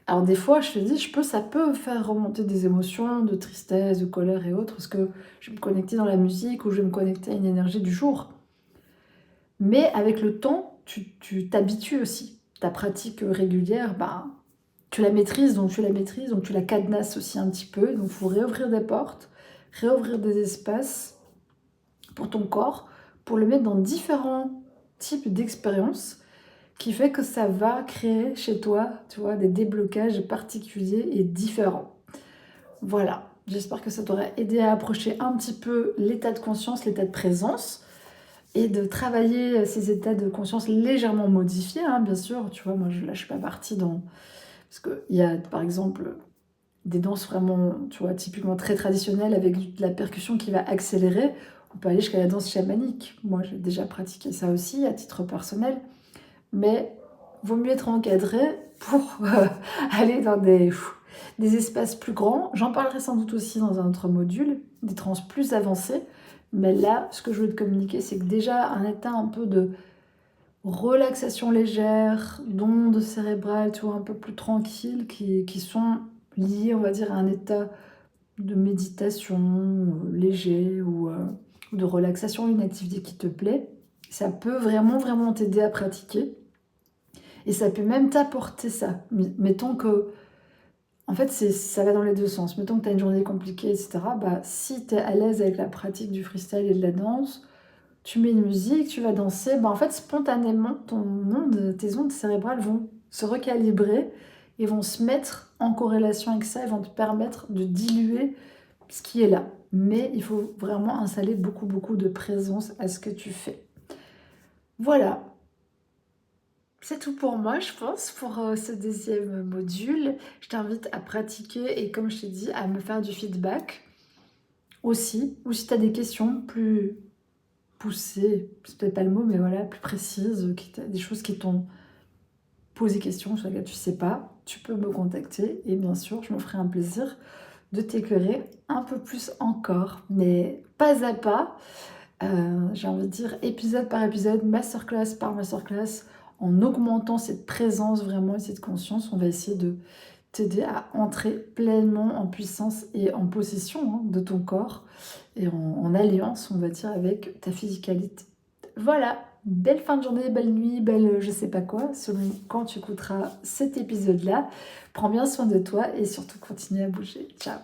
Speaker 1: Alors, des fois, je te dis, ça peut faire remonter des émotions de tristesse, de colère et autres, parce que je vais me connecter dans la musique ou je vais me connecter à une énergie du jour. Mais avec le temps, tu t'habitues aussi. Ta pratique régulière, tu la maîtrises, donc tu la cadenasses aussi un petit peu. Donc, il faut réouvrir des portes, réouvrir des espaces pour ton corps, pour le mettre dans différents types d'expériences, qui fait que ça va créer chez toi, tu vois, des déblocages particuliers et différents. Voilà, j'espère que ça t'aurait aidé à approcher un petit peu l'état de conscience, l'état de présence, et de travailler ces états de conscience légèrement modifiés, hein, bien sûr. Tu vois, moi, là, je suis pas partie dans... Parce qu'il y a, par exemple, des danses vraiment, tu vois, typiquement très traditionnelles avec de la percussion qui va accélérer. On peut aller jusqu'à la danse chamanique. Moi, j'ai déjà pratiqué ça aussi à titre personnel. Mais vaut mieux être encadré pour aller dans des espaces plus grands. J'en parlerai sans doute aussi dans un autre module, des trans plus avancés. Mais là, ce que je veux te communiquer, c'est que déjà un état un peu de relaxation légère, d'ondes cérébrales, tu vois, un peu plus tranquilles, qui sont lié, on va dire, à un état de méditation léger ou de relaxation, une activité qui te plaît, ça peut vraiment, vraiment t'aider à pratiquer et ça peut même t'apporter ça. Mettons que, en fait, ça va dans les deux sens. Mettons que tu as une journée compliquée, etc. Bah, si tu es à l'aise avec la pratique du freestyle et de la danse, tu mets une musique, tu vas danser, bah, en fait, spontanément, tes ondes cérébrales vont se recalibrer et vont se mettre en corrélation avec ça et vont te permettre de diluer ce qui est là. Mais il faut vraiment installer beaucoup, beaucoup de présence à ce que tu fais. Voilà, c'est tout pour moi, je pense, pour ce deuxième module. Je t'invite à pratiquer et, comme je t'ai dit, à me faire du feedback aussi. Ou si tu as des questions plus poussées, c'est peut-être pas le mot, mais voilà, plus précises, des choses qui t'ont posé question, sur lesquelles tu sais pas, tu peux me contacter et bien sûr, je me ferai un plaisir de t'éclairer un peu plus encore, mais pas à pas. J'ai envie de dire épisode par épisode, masterclass par masterclass, en augmentant cette présence vraiment et cette conscience, on va essayer de t'aider à entrer pleinement en puissance et en possession de ton corps et en alliance, on va dire, avec ta physicalité. Voilà, belle fin de journée, belle nuit, belle je sais pas quoi, selon quand tu écouteras cet épisode-là. Prends bien soin de toi et surtout continue à bouger. Ciao!